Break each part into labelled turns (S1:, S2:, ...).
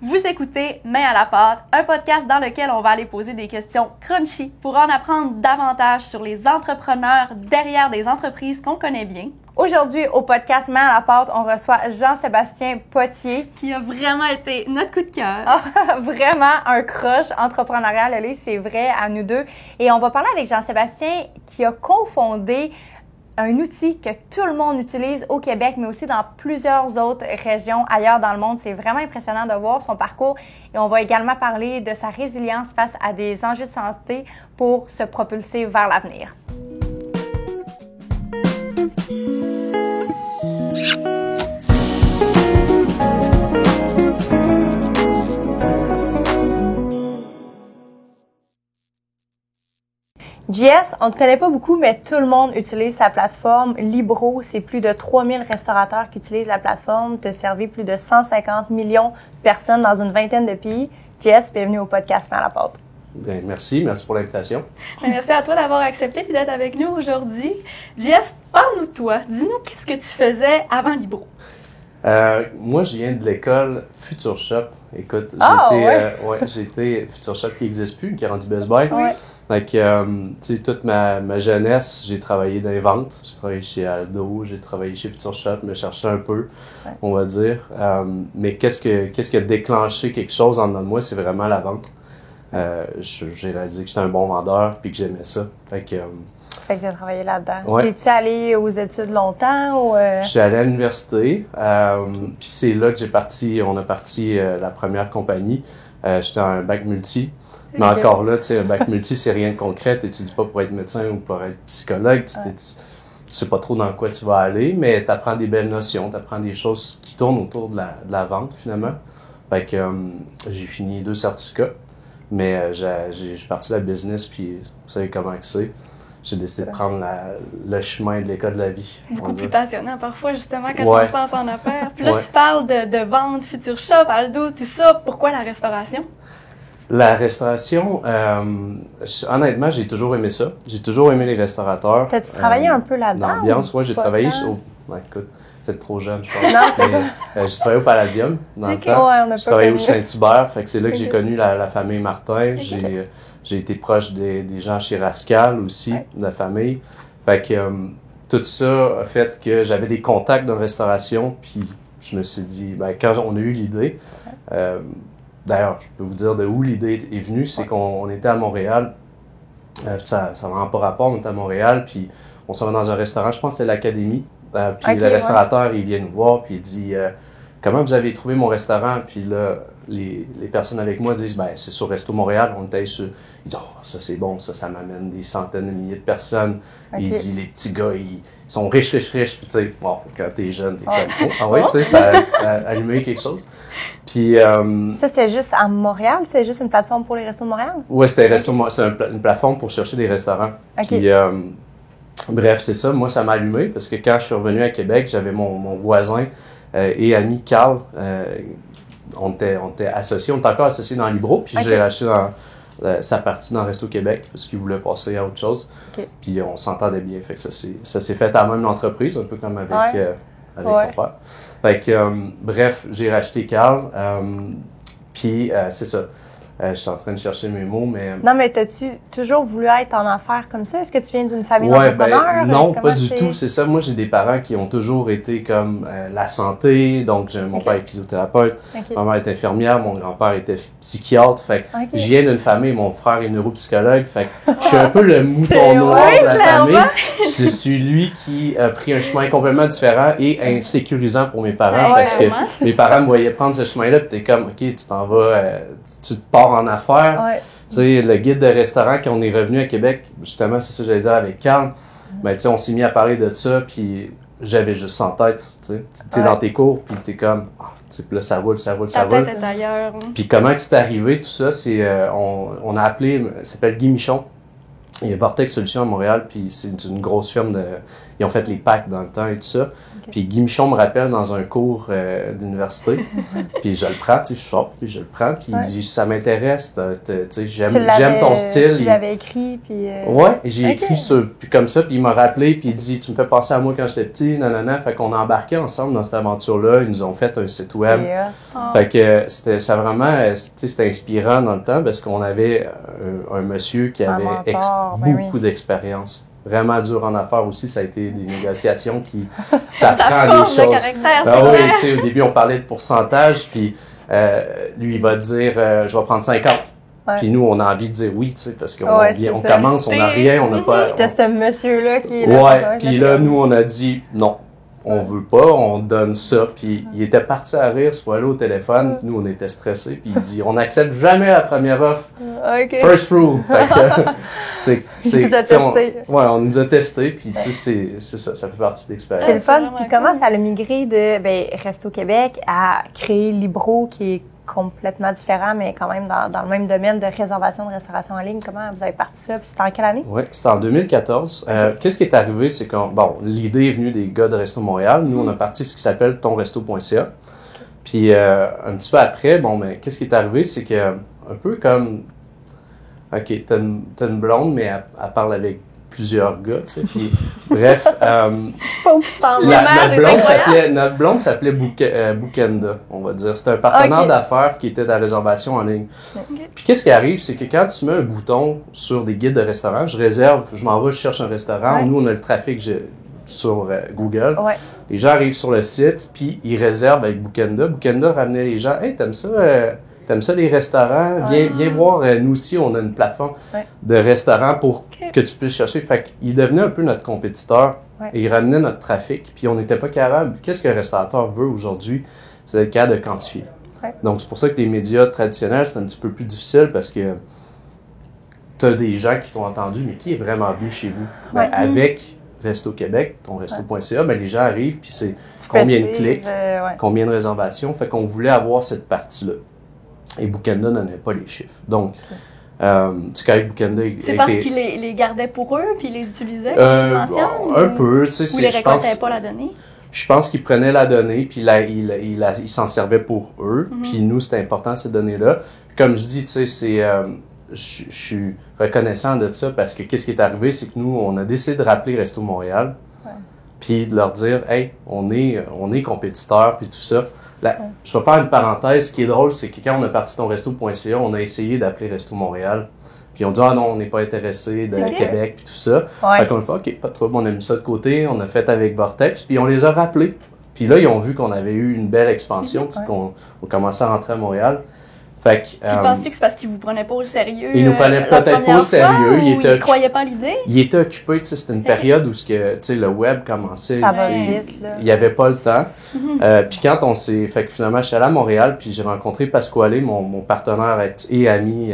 S1: Vous écoutez Main à la pâte, un podcast dans lequel on va aller poser des questions crunchy pour en apprendre davantage sur les entrepreneurs derrière des entreprises qu'on connaît bien.
S2: Aujourd'hui, au podcast Main à la pâte, on reçoit Jean-Sébastien Potier.
S1: Qui a vraiment été notre coup de cœur.
S2: Vraiment un crush entrepreneurial, allez, c'est vrai, à nous deux. Et on va parler avec Jean-Sébastien qui a cofondé un outil que tout le monde utilise au Québec, mais aussi dans plusieurs autres régions ailleurs dans le monde. C'est vraiment impressionnant de voir son parcours et on va également parler de sa résilience face à des enjeux de santé pour se propulser vers l'avenir. JS, on ne te connaît pas beaucoup, mais tout le monde utilise la plateforme. Libro, c'est plus de 3000 restaurateurs qui utilisent la plateforme. Tu as servi plus de 150 millions de personnes dans une vingtaine de pays. JS, bienvenue au podcast Main à la pâte.
S3: Bien, merci pour l'invitation.
S1: Merci à toi d'avoir accepté et d'être avec nous aujourd'hui. JS, parle-nous de toi. Dis-nous qu'est-ce que tu faisais avant Libro.
S3: Moi, je viens de l'école Future Shop. Écoute, j'ai été Future Shop qui n'existe plus, qui est rendu Best Buy.
S2: Ouais.
S3: Donc, tu sais, toute ma jeunesse, j'ai travaillé dans les ventes. J'ai travaillé chez Aldo, j'ai travaillé chez Future Shop, me cherchais un peu, on va dire. Mais qu'est-ce qui a déclenché quelque chose en dedans de moi, c'est vraiment la vente. J'ai réalisé que j'étais un bon vendeur puis que j'aimais ça. Fait que
S2: tu as travaillé là-dedans.
S3: Ouais.
S2: Es-tu allé aux études longtemps ou
S3: Je suis allé à l'université, puis c'est là que on a parti la première compagnie. J'étais un bac multi. Mais encore là, tu sais, un bac multi, c'est rien de concret. Tu n'étudies pas pour être médecin ou pour être psychologue. Tu sais pas trop dans quoi tu vas aller, mais tu apprends des belles notions, tu apprends des choses qui tournent autour de la vente, finalement. Fait que j'ai fini 2 certificats, mais je suis parti de la business, puis vous savez comment que c'est. J'ai décidé de prendre le chemin de l'école de la vie.
S1: Beaucoup plus passionnant parfois, justement, quand on se lance en affaires. Puis là, tu parles de vente, Future Shop, Aldo, tout ça. Pourquoi la restauration?
S3: La restauration, honnêtement, j'ai toujours aimé ça. J'ai toujours aimé les restaurateurs.
S2: T'as-tu travaillé un peu là-dedans?
S3: L'ambiance, j'ai travaillé écoute, c'est trop jeune, je pense. Non, j'ai travaillé au Palladium dans le temps. J'ai travaillé au Saint-Hubert, fait que c'est là que j'ai connu la famille Martin. J'ai été proche des gens chez Rascal aussi, de la famille. Fait que tout ça a fait que j'avais des contacts de restauration, puis je me suis dit, quand on a eu l'idée, d'ailleurs, je peux vous dire de où l'idée est venue, c'est qu'on était à Montréal, ça n'a vraiment pas rapport, on était à Montréal, puis on s'en va dans un restaurant, je pense que c'était l'Académie, puis le restaurateur, il vient nous voir, puis il dit comment vous avez trouvé mon restaurant? Puis là, les personnes avec moi disent, c'est sur Resto Montréal, on était sur... Il dit, ça c'est bon, ça m'amène des centaines de milliers de personnes. Il dit, les petits gars, ils sont riches, puis tu sais, bon, quand t'es jeune, t'es comme, tu sais, ça a allumé quelque chose. Puis...
S2: ça, c'était juste à Montréal? C'est juste une plateforme pour les restos de Montréal?
S3: Oui, c'est une plateforme pour chercher des restaurants. Puis, bref, c'est ça. Moi, ça m'a allumé parce que quand je suis revenu à Québec, j'avais mon voisin et ami Carl. On était associés. On était encore associés dans Libro. Puis j'ai racheté sa partie dans Resto Québec parce qu'il voulait passer à autre chose. Puis on s'entendait bien. Fait que ça s'est fait à la même entreprise, un peu comme avec ton père. Fait que, bref, j'ai racheté Carl. Puis c'est ça. Je suis en train de chercher mes mots, mais...
S2: Non, mais t'as-tu toujours voulu être en affaires comme ça? Est-ce que tu viens d'une famille d'entrepreneurs?
S3: Non, pas du tout. C'est ça. Moi, j'ai des parents qui ont toujours été comme la santé. Donc, mon père est physiothérapeute, ma mère est infirmière, mon grand-père était psychiatre. Fait que je viens d'une famille, mon frère est neuropsychologue. Fait que je suis un peu le mouton noir de la famille. Je suis lui qui a pris un chemin complètement différent et insécurisant pour mes parents parce que mes parents me voyaient prendre ce chemin-là. Puis t'es comme, OK, tu t'en vas, tu pars en affaires. Tu sais, le guide de restaurant, quand on est revenu à Québec, justement, c'est ça que j'allais dire avec Carl, tu sais, on s'est mis à parler de ça, puis j'avais juste ça en tête, tu sais. T'es dans tes cours, puis t'es comme, tu sais, puis là, ça roule.
S1: Ta tête est ailleurs.
S3: Puis comment c'est arrivé, tout ça, c'est, on a appelé, il s'appelle Guy Michon, Il y a Vortex Solutions à Montréal, puis c'est une grosse firme ils ont fait les packs dans le temps et tout ça. Puis Guy Michon me rappelle dans un cours d'université, puis je le prends, tu sais, je sors, puis je le prends, puis il dit « ça m'intéresse, tu sais, j'aime ton style. »
S2: Tu l'avais écrit, puis...
S3: Ouais, j'ai écrit puis comme ça, puis il m'a rappelé, puis il dit « tu me fais penser à moi quand j'étais petit, nanana ». Fait qu'on a embarqué ensemble dans cette aventure-là, ils nous ont fait un site web. Fait que c'était vraiment, c'était inspirant dans le temps, parce qu'on avait un monsieur qui avait beaucoup d'expérience. Vraiment dur en affaires aussi, ça a été des négociations qui t'apprennent des choses. Oui, tu sais, au début, on parlait de pourcentage, puis lui, il va dire je vais prendre 50. Puis nous, on a envie de dire oui, tu sais, parce qu'on on commence, on n'a rien, on n'a pas.
S2: C'était ce monsieur-là qui est
S3: là. Ouais, puis là, nous, on a dit non. On veut pas, on donne ça. Puis il était parti à rire ce fois-là au téléphone. Puis nous, on était stressés. Puis il dit, on n'accepte jamais la première offre. First rule. Fait que, on nous a testé. Puis tu sais, c'est ça fait partie de l'expérience.
S2: C'est le fun. Puis comment ça a migré de Resto Québec à créer Libro, qui est complètement différent, mais quand même dans le même domaine de réservation de restauration en ligne. Comment vous avez parti ça? Puis c'était en quelle année?
S3: Oui, c'était en 2014. Qu'est-ce qui est arrivé? C'est que, l'idée est venue des gars de Resto Montréal. Nous, on a parti ce qui s'appelle tonresto.ca. Puis un petit peu après, mais qu'est-ce qui est arrivé? C'est que, un peu comme, OK, t'as une blonde, mais elle parle avec plusieurs gars, tu sais, puis bref, notre blonde s'appelait Bookenda, on va dire. C'était un partenaire d'affaires qui était de la réservation en ligne. Puis qu'est-ce qui arrive, c'est que quand tu mets un bouton sur des guides de restaurants, je m'en vais, je cherche un restaurant, nous on a le trafic sur Google, les gens arrivent sur le site, puis ils réservent avec Bookenda. Bookenda ramenait les gens, « Hey, t'aimes ça les restaurants? Viens voir, nous aussi, on a une plateforme de restaurants pour que tu puisses chercher. » Fait qu'il devenait un peu notre compétiteur et il ramenait notre trafic. Puis on n'était pas capable. Qu'est-ce qu'un restaurateur veut aujourd'hui? C'est le cas de quantifier. Donc c'est pour ça que les médias traditionnels, c'est un petit peu plus difficile parce que tu as des gens qui t'ont entendu, mais qui est vraiment venu chez vous? Avec Resto Québec, ton resto.ca, les gens arrivent, puis c'est combien de clics, combien de réservations. Fait qu'on voulait avoir cette partie-là. Et Bookenda donnait pas les chiffres. Donc, Bookenda...
S1: C'est parce qu'ils les gardaient pour eux, puis ils les utilisaient, tu mentionnes? Un
S3: peu, tu sais.
S1: Ou ils ne récoltaient pas la donnée?
S3: Je pense qu'ils prenaient la donnée, puis ils s'en servaient pour eux. Puis nous, c'était important, ces données-là. Puis comme je dis, tu sais, je suis reconnaissant de ça, parce que qu'est-ce qui est arrivé, c'est que nous, on a décidé de rappeler Resto Montréal, puis de leur dire, « Hey, on est compétiteurs, puis tout ça. » Je vais faire une parenthèse. Ce qui est drôle, c'est que quand on a parti tonresto.ca, on a essayé d'appeler Resto Montréal. Puis on dit « Ah non, on n'est pas intéressé de Québec, puis tout ça. » Fait qu'on a fait « OK, pas de trouble, on a mis ça de côté. » On a fait avec Vortex, puis on les a rappelés. Puis là, ils ont vu qu'on avait eu une belle expansion, qu'on commençait à rentrer à Montréal. Fait que,
S1: puis penses-tu que c'est parce qu'ils vous prenaient pas au sérieux?
S3: Ils nous prenaient peut-être pas au sérieux.
S1: Ils croyaient pas à l'idée?
S3: Ils étaient occupés, tu sais, c'était une période où le web commençait.
S2: Ça va vite, là.
S3: Il n'y avait pas le temps. Puis quand fait que finalement, je suis allé à Montréal, puis j'ai rencontré Pasquale, mon partenaire et ami,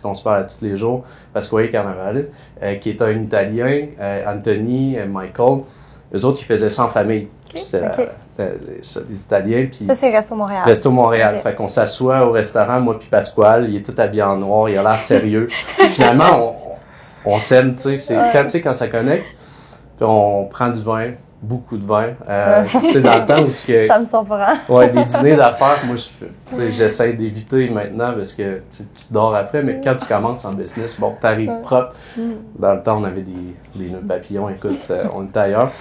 S3: qu'on se parle tous les jours, Pasquale Carnavale, qui est un Italien, Anthony, Michael. Eux autres, ils faisaient ça en famille. Puis les Italiens. Puis
S2: ça, c'est Resto Montréal.
S3: Resto Montréal. Fait qu'on s'assoit au restaurant, moi puis Pasquale, il est tout habillé en noir, il a l'air sérieux. Finalement, on s'aime, tu sais, quand ça connecte, puis on prend du vin, beaucoup de vin. Tu sais, dans le temps où
S2: ça me surprend.
S3: Des dîners d'affaires, moi, j'essaie d'éviter maintenant parce que tu dors après, mais quand tu commences en business, t'arrives propre. Dans le temps, on avait des nœuds papillons, écoute, on était ailleurs.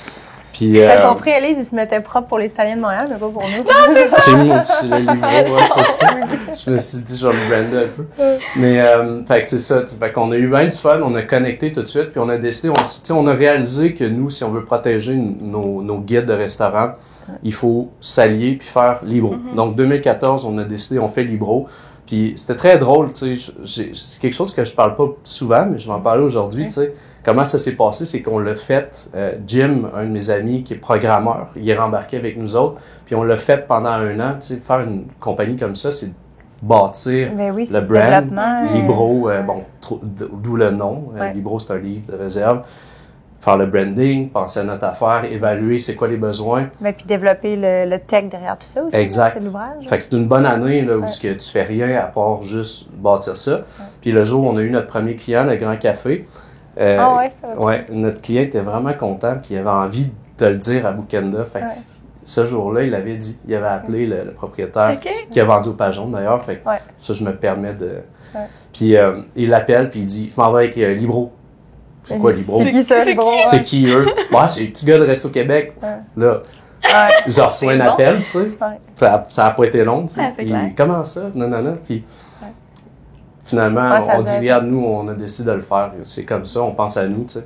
S3: Puis,
S2: t'as compris, Elise, il se mettait propre pour les Italiens de Montréal, mais pas pour nous.
S3: J'ai mis mon petit livre, je me suis dit, je vais le brander un peu. Mais, fait que c'est ça. Fait qu'on a eu bien du fun, on a connecté tout de suite, puis on a décidé, on a réalisé que nous, si on veut protéger nos guides de restaurants, il faut s'allier puis faire Libro. Donc, 2014, on a décidé, on fait Libro. Puis c'était très drôle, tu sais. C'est quelque chose que je parle pas souvent, mais je vais en parler aujourd'hui, tu sais. Comment ça s'est passé, c'est qu'on l'a fait, Jim, un de mes amis qui est programmeur, il est rembarqué avec nous autres, puis on l'a fait pendant 1 an, tu sais, faire une compagnie comme ça, c'est bâtir le brand, Libro, d'où le nom, Libro c'est un livre de réserve, faire le branding, penser à notre affaire, évaluer c'est quoi les besoins.
S2: Mais puis développer le tech derrière tout ça aussi, c'est l'ouvrage.
S3: Fait que c'est une bonne année là, où tu fais rien à part juste bâtir ça. Puis le jour où on a eu notre premier client, le Grand Café, Notre client était vraiment content, puis il avait envie de le dire à Bouquenda. Fait que ce jour-là, il avait dit, il avait appelé le propriétaire qui a vendu au Pajon d'ailleurs. Fait que ça, je me permets de. Puis il l'appelle, puis il dit, je m'en vais avec Libro. C'est quoi Libro?
S2: C'est qui ça, Libro?
S3: C'est qui eux? C'est les petits gars de Resto Québec. Là. Je reçois un appel, tu sais. Ça n'a pas été long. Comment ça? Non. Puis finalement, on dit, regarde, nous, on a décidé de le faire. C'est comme ça, on pense à nous, tu sais.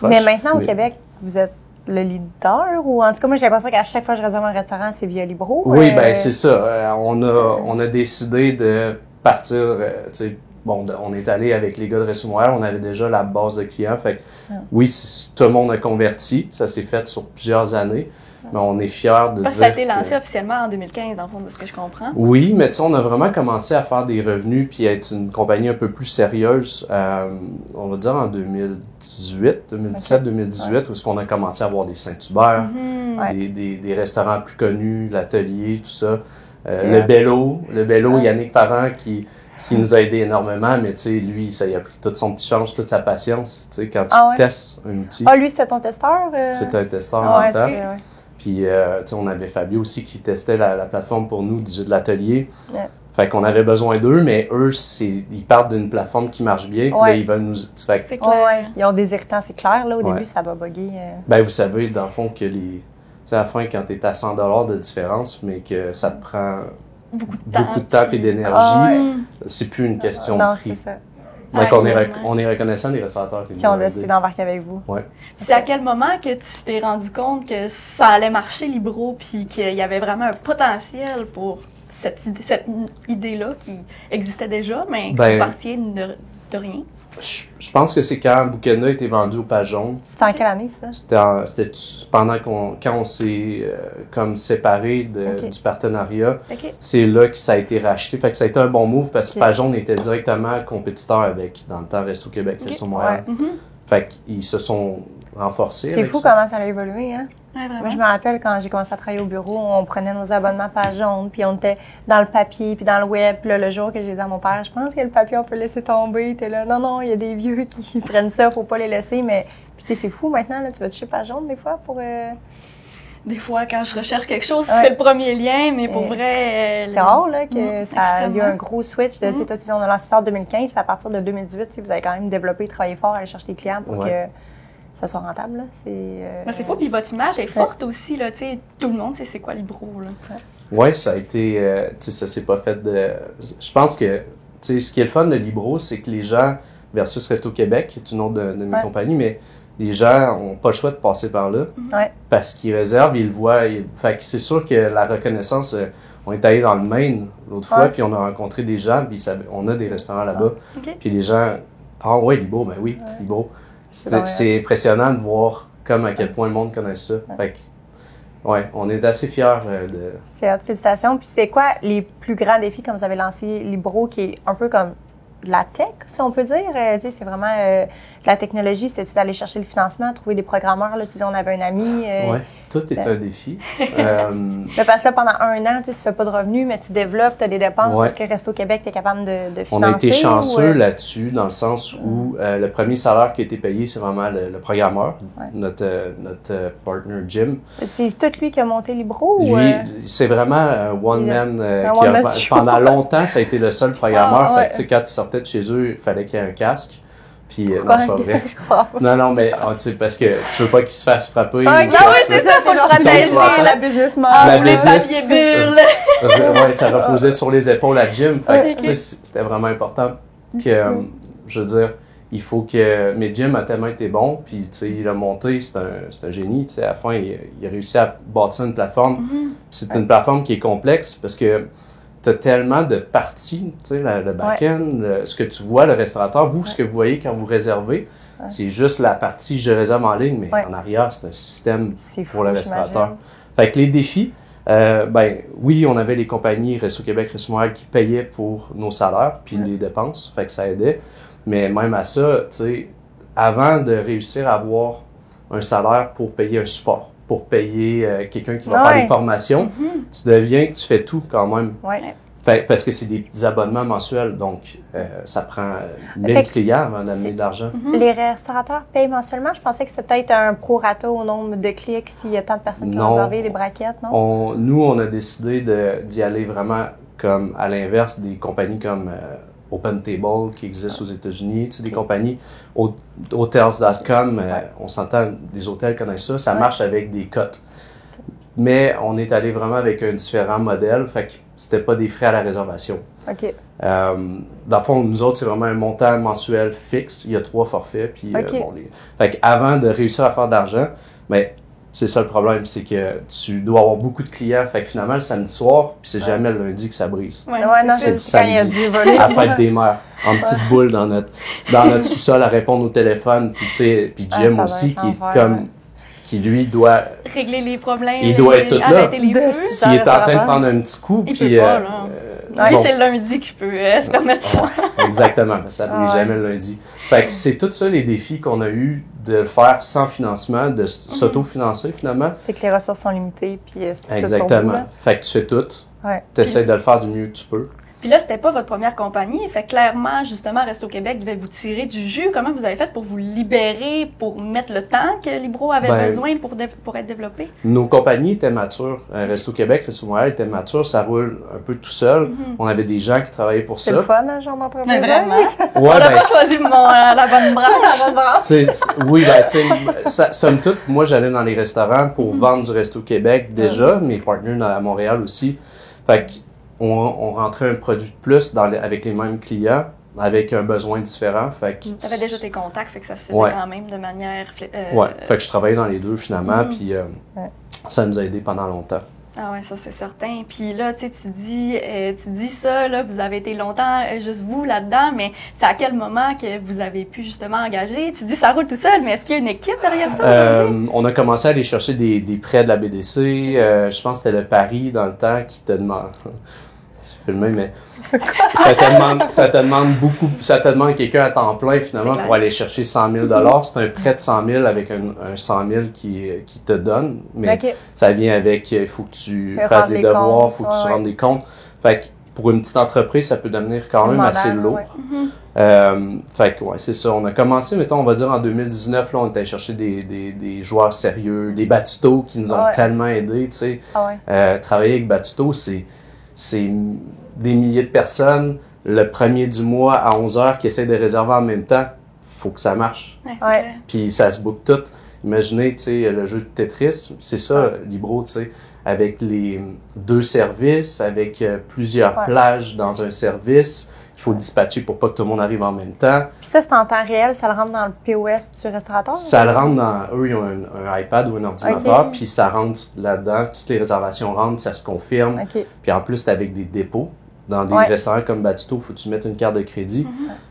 S2: Mais maintenant, au Québec, vous êtes le leader? Ou en tout cas, moi, j'ai l'impression qu'à chaque fois que je réserve un restaurant, c'est via Libro.
S3: Oui, ben c'est ça. On a décidé de partir, tu sais. Bon, on est allé avec les gars de Resto Montréal, on avait déjà la base de clients. Fait que, oui, tout le monde a converti. Ça s'est fait sur plusieurs années. Mais on est fiers de dire...
S1: Parce que ça a été lancé officiellement en 2015, en fond, de ce que je comprends.
S3: Oui, mais tu sais, on a vraiment commencé à faire des revenus puis à être une compagnie un peu plus sérieuse, on va dire en 2018, 2017-2018, où est-ce qu'on a commencé à avoir des Saint-Hubert, des restaurants plus connus, l'Atelier, tout ça. Le Bello, Yannick Parent qui nous a aidé énormément, mais tu sais, lui, ça y a pris tout son petit change, toute sa patience, tu sais, quand tu testes un outil.
S2: Lui, c'était ton testeur?
S3: C'était un testeur en même temps. Puis, tu sais, on avait Fabio aussi qui testait la plateforme pour nous de l'atelier. Fait qu'on avait besoin d'eux, mais eux, ils partent d'une plateforme qui marche bien, puis là, ils veulent nous... Fait
S1: c'est clair.
S2: Ils ont des irritants, c'est clair, là, au début, ça doit bugger.
S3: Ben, vous savez, dans le fond, que tu sais, à la fin, quand tu es à 100$ de différence, mais que ça te prend... beaucoup de temps et d'énergie, c'est plus une question de prix.
S2: C'est ça.
S3: Donc, on est reconnaissant des restaurateurs
S2: qui ont décidé d'embarquer avec vous.
S3: Ouais.
S1: C'est à quel moment que tu t'es rendu compte que ça allait marcher, Libro, puis qu'il y avait vraiment un potentiel pour cette idée-là qui existait déjà, mais qui partait de rien?
S3: Je pense que c'est quand Bouquenda a été vendu au Pajon.
S2: C'était en quelle année, ça?
S3: C'était pendant quand on s'est comme séparés du partenariat. C'est là que ça a été racheté. Fait que ça a été un bon move parce que Pajon était directement compétiteur avec, dans le temps, Resto Québec, Resto Montréal. Fait qu'ils se sont renforcés.
S2: C'est fou comment ça a évolué, hein?
S1: Ouais,
S2: moi, je me rappelle quand j'ai commencé à travailler au bureau, on prenait nos abonnements Pajon, puis on était dans le papier, puis dans le web. Puis là, le jour que j'ai dit à mon père, je pense que le papier, on peut le laisser tomber. T'es là, non, il y a des vieux qui prennent ça, faut pas les laisser. Mais, puis tu sais, c'est fou maintenant, là, tu vas toucher Pajon des fois pour...
S1: Des fois, quand je recherche quelque chose, c'est le premier lien, mais pour vrai...
S2: C'est rare, là, que ça a eu un gros switch. Tu sais, on a lancé ça en 2015, puis à partir de 2018, vous avez quand même développé, travaillé fort, aller chercher des clients pour que ça soit rentable, là.
S1: C'est fou, puis votre image est forte aussi, là, tu sais, tout le monde sait c'est quoi Libro, là.
S3: Oui, ça a été, tu sais, ça s'est pas fait de... Je pense que, tu sais, ce qui est le fun de Libro, c'est que les gens, versus Resto Québec, qui est une autre de mes compagnies, mais les gens n'ont pas le choix de passer par là, parce qu'ils réservent, ils le voient. Fait que c'est sûr que la reconnaissance, on est allé dans le Maine l'autre fois, puis on a rencontré des gens, puis on a des restaurants là-bas, puis les gens, Libro, ben oui, Libro. C'est impressionnant de voir comme à quel point le monde connaît ça. Fait que, on est assez fiers de...
S2: C'est hot, félicitations. Puis c'est quoi les plus grands défis quand vous avez lancé Libro, qui est un peu comme de la tech, si on peut dire? Tu sais, c'est vraiment de la technologie. C'était-tu d'aller chercher le financement, trouver des programmeurs? Là, tu disais, on avait un ami.
S3: Oui, tout est un défi.
S2: Parce que là, pendant un an, tu ne fais pas de revenus, mais tu développes, tu as des dépenses. Est-ce que Resto Québec, tu es capable de financer?
S3: On a été chanceux là-dessus, dans le sens où le premier salaire qui a été payé, c'est vraiment le programmeur, notre partner Jim.
S2: C'est tout lui qui a monté Libro?
S3: Lui, c'est vraiment un one-man pendant longtemps, ça a été le seul programmeur. Fait que, quand tu sortais de chez eux, il fallait qu'il y ait un casque. Puis, non, c'est pas vrai. Non, mais tu sais, parce que tu veux pas qu'il se fasse frapper.
S2: C'est ça, faut le protéger, la business model.
S1: Les papiers bulles.
S3: Oui, ça reposait sur les épaules à Jim. Fait que, tu sais, c'était vraiment important que, je veux dire, il faut que... Mais Jim a tellement été bon, puis, tu sais, il a monté, c'est un génie, tu sais, à la fin, il a réussi à bâtir une plateforme. C'est une plateforme qui est complexe, parce que tu as tellement de parties, tu sais, le back-end, ce que tu vois, le restaurateur, vous, ce que vous voyez quand vous réservez, c'est juste la partie je réserve en ligne, mais en arrière, c'est un système pour le restaurateur. Fait que les défis, oui, on avait les compagnies Resto Québec, Resto Montréal qui payaient pour nos salaires, puis les dépenses, fait que ça aidait. Mais même à ça, tu sais, avant de réussir à avoir un salaire pour payer un support, pour payer quelqu'un qui va faire des formations, tu fais tout quand même. Parce que c'est des abonnements mensuels, donc ça prend 1000 clients avant d'amener de l'argent.
S2: Les restaurateurs payent mensuellement? Je pensais que c'était peut-être un prorata au nombre de clics s'il y a tant de personnes qui ont réservé des braquettes, non?
S3: Nous, on a décidé d'y aller vraiment comme à l'inverse des compagnies comme OpenTable qui existent aux États-Unis, des compagnies, hotels.com, on s'entend, les hôtels connaissent ça, ça marche avec des cotes. Mais on est allé vraiment avec un différent modèle, fait que c'était pas des frais à la réservation.
S2: OK.
S3: Dans le fond, nous autres, c'est vraiment un montant mensuel fixe. Il y a 3 forfaits. Puis, fait qu'avant de réussir à faire d'argent, mais c'est ça le problème, c'est que tu dois avoir beaucoup de clients. Fait que finalement, le samedi soir, puis c'est jamais le lundi que ça brise. C'est le samedi, à la fête des mères, en petite boule dans notre sous-sol à répondre au téléphone. Puis tu sais, puis Jim aussi, qui est comme... qui lui doit
S1: régler les problèmes,
S3: il doit être tout là.
S1: S'il
S3: est en train de prendre un petit coup,
S1: il peut pas, là. Lui, c'est le lundi qu'il peut se permettre ça.
S3: Exactement, ça ne brise jamais le lundi. Fait que c'est tout ça les défis qu'on a eu de faire sans financement, de s'autofinancer finalement.
S2: C'est que les ressources sont limitées, puis c'est
S3: exactement.
S2: Tout
S3: fait que tu fais tout, tu essaies de le faire du mieux que tu peux.
S1: Puis là, c'était pas votre première compagnie. Fait clairement, justement, Resto Québec devait vous tirer du jus. Comment vous avez fait pour vous libérer, pour mettre le temps que Libro avait besoin pour être développé? Nos
S3: compagnies étaient matures. Resto Québec, Resto Montréal était mature. Ça roule un peu tout seul. On avait des gens qui travaillaient pour ça.
S2: C'est le fun, un genre d'entreprise.
S1: Vraiment. On n'a pas choisi la bonne branche.
S3: Oui, somme toute, moi, j'allais dans les restaurants pour vendre du Resto Québec déjà. Mes partenaires à Montréal aussi. Fait que on rentrait un produit de plus avec les mêmes clients, avec un besoin différent. Tu
S1: avais déjà tes contacts, fait que ça se faisait quand même de manière...
S3: fait que je travaillais dans les deux finalement, puis ça nous a aidé pendant longtemps.
S1: Ah ouais, ça c'est certain. Puis là, tu dis ça, là, vous avez été longtemps juste vous là-dedans, mais c'est à quel moment que vous avez pu justement engager? Tu dis ça roule tout seul, mais est-ce qu'il y a une équipe derrière ça aujourd'hui? On
S3: a commencé à aller chercher des prêts de la BDC. Je pense que c'était le Paris dans le temps qui te demande... Tu filmé, mais ça te demande quelqu'un à temps plein finalement pour aller chercher 100 000 $. C'est un prêt de 100 000 avec un 100 000 qui te donne, mais ça vient avec, il faut que tu fasses des devoirs, il faut que tu rendes des comptes. Fait que pour une petite entreprise, ça peut devenir quand même assez lourd. Fait que c'est ça. On a commencé, mettons, on va dire en 2019, là, on était allé chercher des joueurs sérieux, des Batito qui nous ont tellement aidés, tu sais. Travailler avec Batito, c'est des milliers de personnes, le premier du mois à 11h qui essaient de réserver en même temps. Faut que ça marche. Puis ça se boucle tout. Imaginez, tu sais, le jeu de Tetris, c'est ça, Libro, tu sais, avec les 2 services, avec plusieurs plages dans un service. Il faut dispatcher pour pas que tout le monde arrive en même temps.
S2: Puis ça, c'est en temps réel, ça le rentre dans le POS du restaurateur?
S3: Ça le rentre eux, ils ont un iPad ou un ordinateur, puis ça rentre là-dedans, toutes les réservations rentrent, ça se confirme. Puis en plus, c'est avec des dépôts. Dans des restaurants comme Batito, il faut que tu mettes une carte de crédit.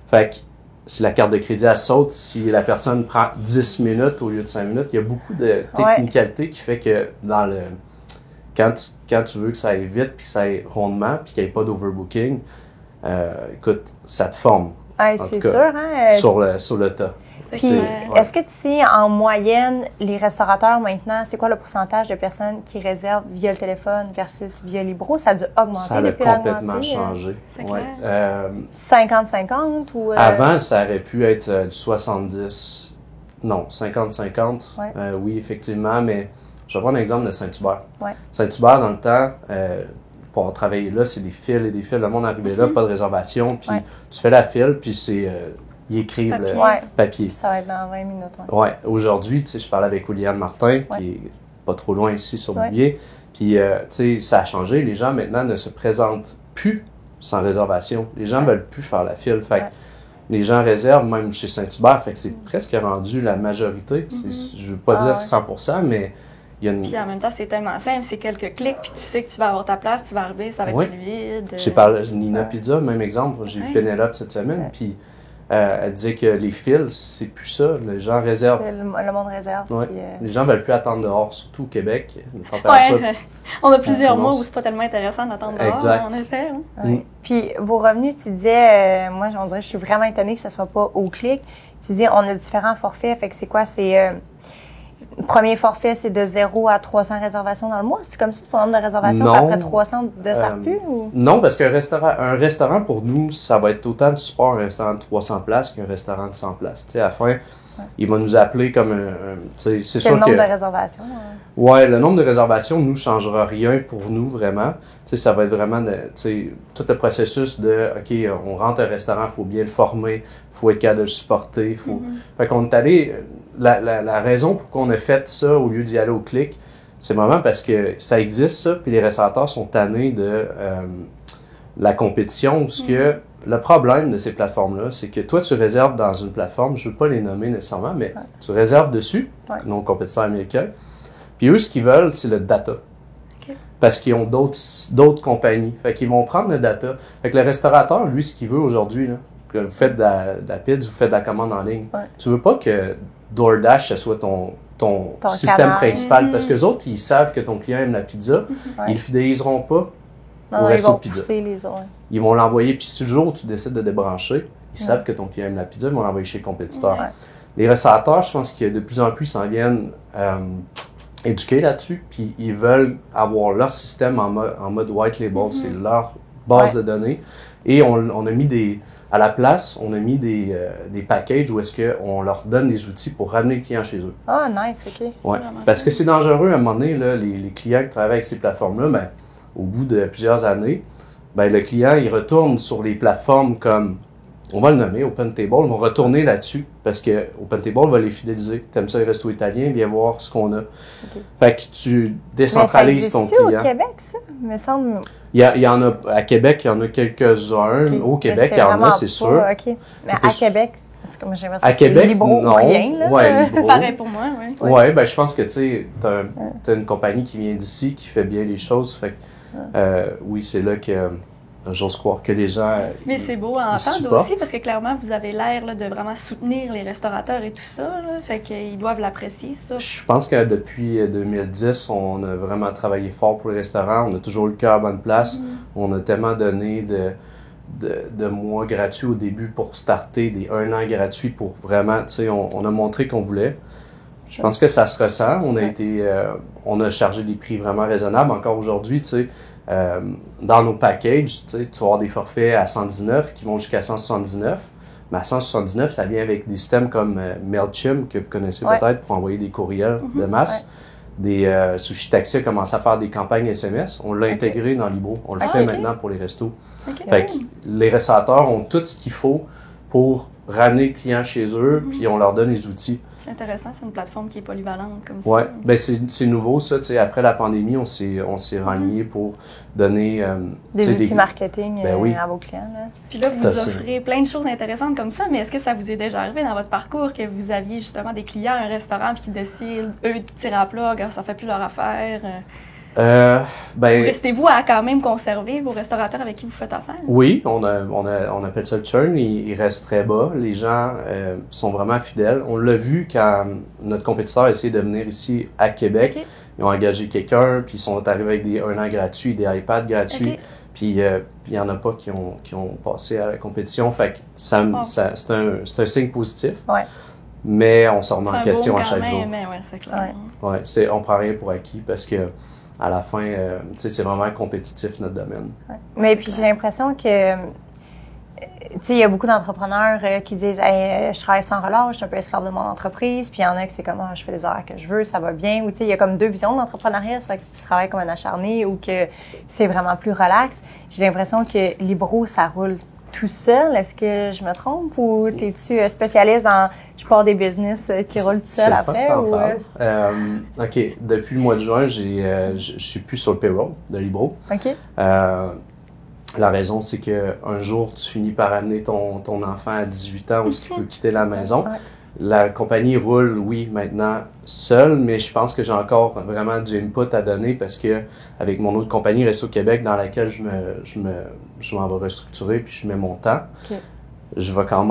S3: Fait que si la carte de crédit, elle saute, si la personne prend 10 minutes au lieu de 5 minutes, il y a beaucoup de technicalité qui fait que quand tu veux que ça aille vite, puis que ça aille rondement, puis qu'il n'y ait pas d'overbooking, écoute, ça te forme.
S2: C'est sûr, hein?
S3: Sur le tas.
S2: Puis, est-ce que tu sais, en moyenne, les restaurateurs maintenant, c'est quoi le pourcentage de personnes qui réservent via le téléphone versus via Libro? Ça a dû augmenter depuis l'année.
S3: Ça a complètement changé.
S1: C'est clair.
S2: 50-50 ou...
S3: Avant, ça aurait pu être du 70... Non, 50-50. Oui, effectivement, mais je vais prendre l'exemple de Saint-Hubert. Saint-Hubert, dans le temps... pour travailler là, c'est des fils et des fils. Le monde arrivait là, pas de réservation, puis tu fais la file, puis ils écrivent le papier.
S2: Puis ça va être dans 20 minutes.
S3: Aujourd'hui, tu sais, je parlais avec William Martin, qui est pas trop loin ici sur Bouvier, puis tu sais, ça a changé. Les gens maintenant ne se présentent plus sans réservation. Les gens veulent plus faire la file. Fait que les gens réservent même chez Saint-Hubert, fait que c'est presque rendu la majorité. Je veux pas dire 100%, mais
S1: Puis en même temps, c'est tellement simple, c'est quelques clics, puis tu sais que tu vas avoir ta place, tu vas arriver, ça va être fluide.
S3: J'ai parlé de Nina Pizza, même exemple. J'ai vu Pénélope cette semaine, puis elle disait que les fils, c'est plus ça. Les gens réservent.
S2: Le monde réserve.
S3: Puis, les gens veulent plus attendre dehors, surtout au Québec.
S1: On a plusieurs mois où c'est pas tellement intéressant d'attendre dehors, en effet.
S2: Puis vos revenus, tu disais, moi, on dirait, je suis vraiment étonnée que ça soit pas au clic. Tu dis, on a différents forfaits, fait que c'est quoi? C'est... premier forfait, c'est de 0 à 300 réservations dans le mois? C'est comme ça, c'est ton nombre de réservations,
S3: non,
S2: après 300 de SARPU?
S3: Non, parce qu'un restaurant, pour nous, ça va être autant du support un restaurant de 300 places qu'un restaurant de 100 places. Tu sais, à la fin, il va nous appeler comme c'est sûr
S2: le nombre de réservations?
S3: Ouais, le nombre de réservations ne nous changera rien pour nous, vraiment. Tu sais, ça va être vraiment tout le processus de, OK, on rentre à un restaurant, il faut bien le former, il faut être capable de le supporter. Fait qu'on est allé... La raison pour qu'on a fait ça au lieu d'y aller au clic, c'est vraiment parce que ça existe, ça, puis les restaurateurs sont tannés de la compétition, parce que le problème de ces plateformes-là, c'est que toi, tu réserves dans une plateforme, je ne veux pas les nommer nécessairement, mais tu réserves dessus, nos compétiteurs américains, puis eux, ce qu'ils veulent, c'est le data.
S1: Okay.
S3: Parce qu'ils ont d'autres compagnies. Fait qu'ils vont prendre le data. Fait que le restaurateur, lui, ce qu'il veut aujourd'hui, là, que vous faites de la pizza, vous faites de la commande en ligne, tu veux pas que DoorDash, ce soit ton système
S2: canal.
S3: principal, parce que les autres, ils savent que ton client aime la pizza, ils le fidéliseront pas au resto de pizza. Ils vont l'envoyer, puis si le jour où tu décides de débrancher, ils savent que ton client aime la pizza, ils vont l'envoyer chez le compétiteur. Les restaurateurs, je pense que de plus en plus, s'en viennent éduqués là-dessus, puis ils veulent avoir leur système en mode white label, c'est leur base de données, et on a mis à la place, on a mis des packages où est-ce qu'on leur donne des outils pour ramener le client chez eux.
S2: Ah, nice, OK.
S3: Ouais. Parce que c'est dangereux à un moment donné, là, les clients qui travaillent avec ces plateformes-là, ben, au bout de plusieurs années, ben, le client, il retourne sur les plateformes comme, on va le nommer, OpenTable, ils vont retourner là-dessus parce que OpenTable va les fidéliser. T'aimes ça, les restos italiens, viens voir ce qu'on a. Okay. Fait que tu décentralises ton client.
S2: Mais ça existe-tu au Québec, ça? Me semble...
S3: Il y en a, à Québec, il y en a quelques-uns. Okay. Au Québec, il y en a, c'est sûr.
S2: OK. Mais à Québec, c'est comme j'ai l'impression
S3: que c'est
S2: Libro
S3: non.
S2: Ou rien, là.
S3: Ouais, Libro.
S1: Pareil pour moi, oui.
S3: Ouais, ben je pense que, tu sais, t'as une compagnie qui vient d'ici, qui fait bien les choses. Fait que, oui, c'est là que... J'ose croire que les gens.
S1: Mais c'est beau à entendre aussi parce que clairement, vous avez l'air de vraiment soutenir les restaurateurs et tout ça. Là, fait qu'ils doivent l'apprécier, ça.
S3: Je pense que depuis 2010, on a vraiment travaillé fort pour les restaurants. On a toujours le cœur à bonne place. On a tellement donné de mois gratuits au début pour starter, des 1 an gratuits pour vraiment, tu sais, on a montré qu'on voulait. Je pense que ça se ressent. On a chargé des prix vraiment raisonnables. Encore aujourd'hui, tu sais. Dans nos packages, tu vas avoir des forfaits à 119 qui vont jusqu'à 179. Mais à 179, ça vient avec des systèmes comme MailChimp, que vous connaissez peut-être, pour envoyer des courriels de masse. Des Sushi Taxi a commencé à faire des campagnes SMS. On l'a intégré dans Libro. On le fait maintenant pour les restos. Fait que les restaurateurs ont tout ce qu'il faut pour ramener le client chez eux, puis on leur donne les outils.
S1: C'est intéressant, c'est une plateforme qui est polyvalente comme ça.
S3: Oui, ben c'est nouveau ça. Après la pandémie, on s'est rallié pour donner
S2: des outils marketing à vos clients. Là.
S1: Puis là, vous offrez plein de choses intéressantes comme ça, mais est-ce que ça vous est déjà arrivé dans votre parcours que vous aviez justement des clients à un restaurant puis qui décident, eux, de tirer à plat, ça fait plus leur affaire? Restez-vous à quand même conserver vos restaurateurs avec qui vous faites affaire?
S3: Oui, on appelle ça le churn, il reste très bas. Les gens sont vraiment fidèles. On l'a vu quand notre compétiteur a essayé de venir ici à Québec. Okay. Ils ont engagé quelqu'un, puis ils sont arrivés avec des 1 an gratuits, des iPads gratuits. Okay. Puis il n'y en a pas qui ont passé à la compétition. Fait que c'est un signe positif. Ouais. Mais on se remet en question à chaque jour.
S1: Mais c'est clair.
S3: Ouais, on prend rien pour acquis parce que à la fin, c'est vraiment compétitif notre domaine.
S2: Ouais. Mais puis j'ai l'impression que, il y a beaucoup d'entrepreneurs qui disent hey, je travaille sans relâche, je suis un peu esclave de mon entreprise. Puis il y en a qui c'est comme je fais les horaires que je veux, ça va bien. Ou il y a comme 2 visions de l'entrepreneuriat, soit que tu travailles comme un acharné ou que c'est vraiment plus relax. J'ai l'impression que Libro, ça roule tout seul. Est-ce que je me trompe ou es-tu spécialiste dans je pars des business qui roulent tout seul après?
S3: OK. Depuis le mois de juin, je suis plus sur le payroll de Libro.
S2: OK.
S3: La raison, c'est qu'un jour, tu finis par amener ton enfant à 18 ans où il peut quitter la maison. Ouais. La compagnie roule, oui, maintenant seule, mais je pense que j'ai encore vraiment du input à donner parce que avec mon autre compagnie, Resto Québec, dans laquelle je m'en vais restructurer puis je mets mon temps. Okay. J'ai quand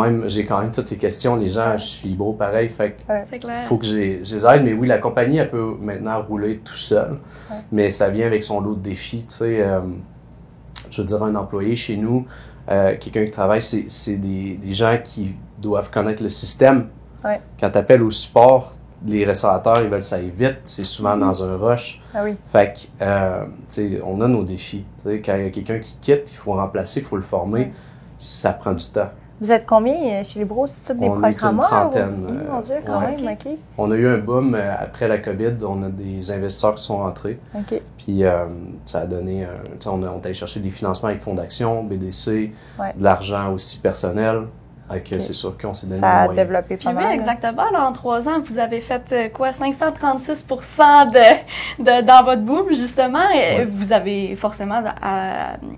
S3: même toutes les questions. Les gens, je suis Libro pareil, fait que faut que je les aide. Mais oui, la compagnie, elle peut maintenant rouler tout seul, mais ça vient avec son lot de défis. Tu sais, je veux dire, un employé chez nous, quelqu'un qui travaille, c'est des gens qui doivent connaître le système. Ouais. Quand tu appelles au support, les restaurateurs, ils veulent que ça aille vite. C'est souvent dans un rush.
S2: Ah oui.
S3: Fait que, on a nos défis. T'sais, quand il y a quelqu'un qui quitte, il faut remplacer, il faut le former. Ça prend du temps.
S2: Vous êtes combien chez Libro? C'est tous des programmeurs?
S3: On est une trentaine.
S2: Mon Dieu, quand même, OK.
S3: On a eu un boom après la COVID. On a des investisseurs qui sont rentrés.
S2: OK.
S3: Puis ça a donné... on est allé chercher des financements avec Fonds d'Action, BDC, de l'argent aussi personnel. Okay. C'est sûr qu'on s'est donné
S2: ça a développé pas mal.
S1: Oui, exactement. Là, en 3 ans, vous avez fait 536 dans votre boom, justement. Et vous avez forcément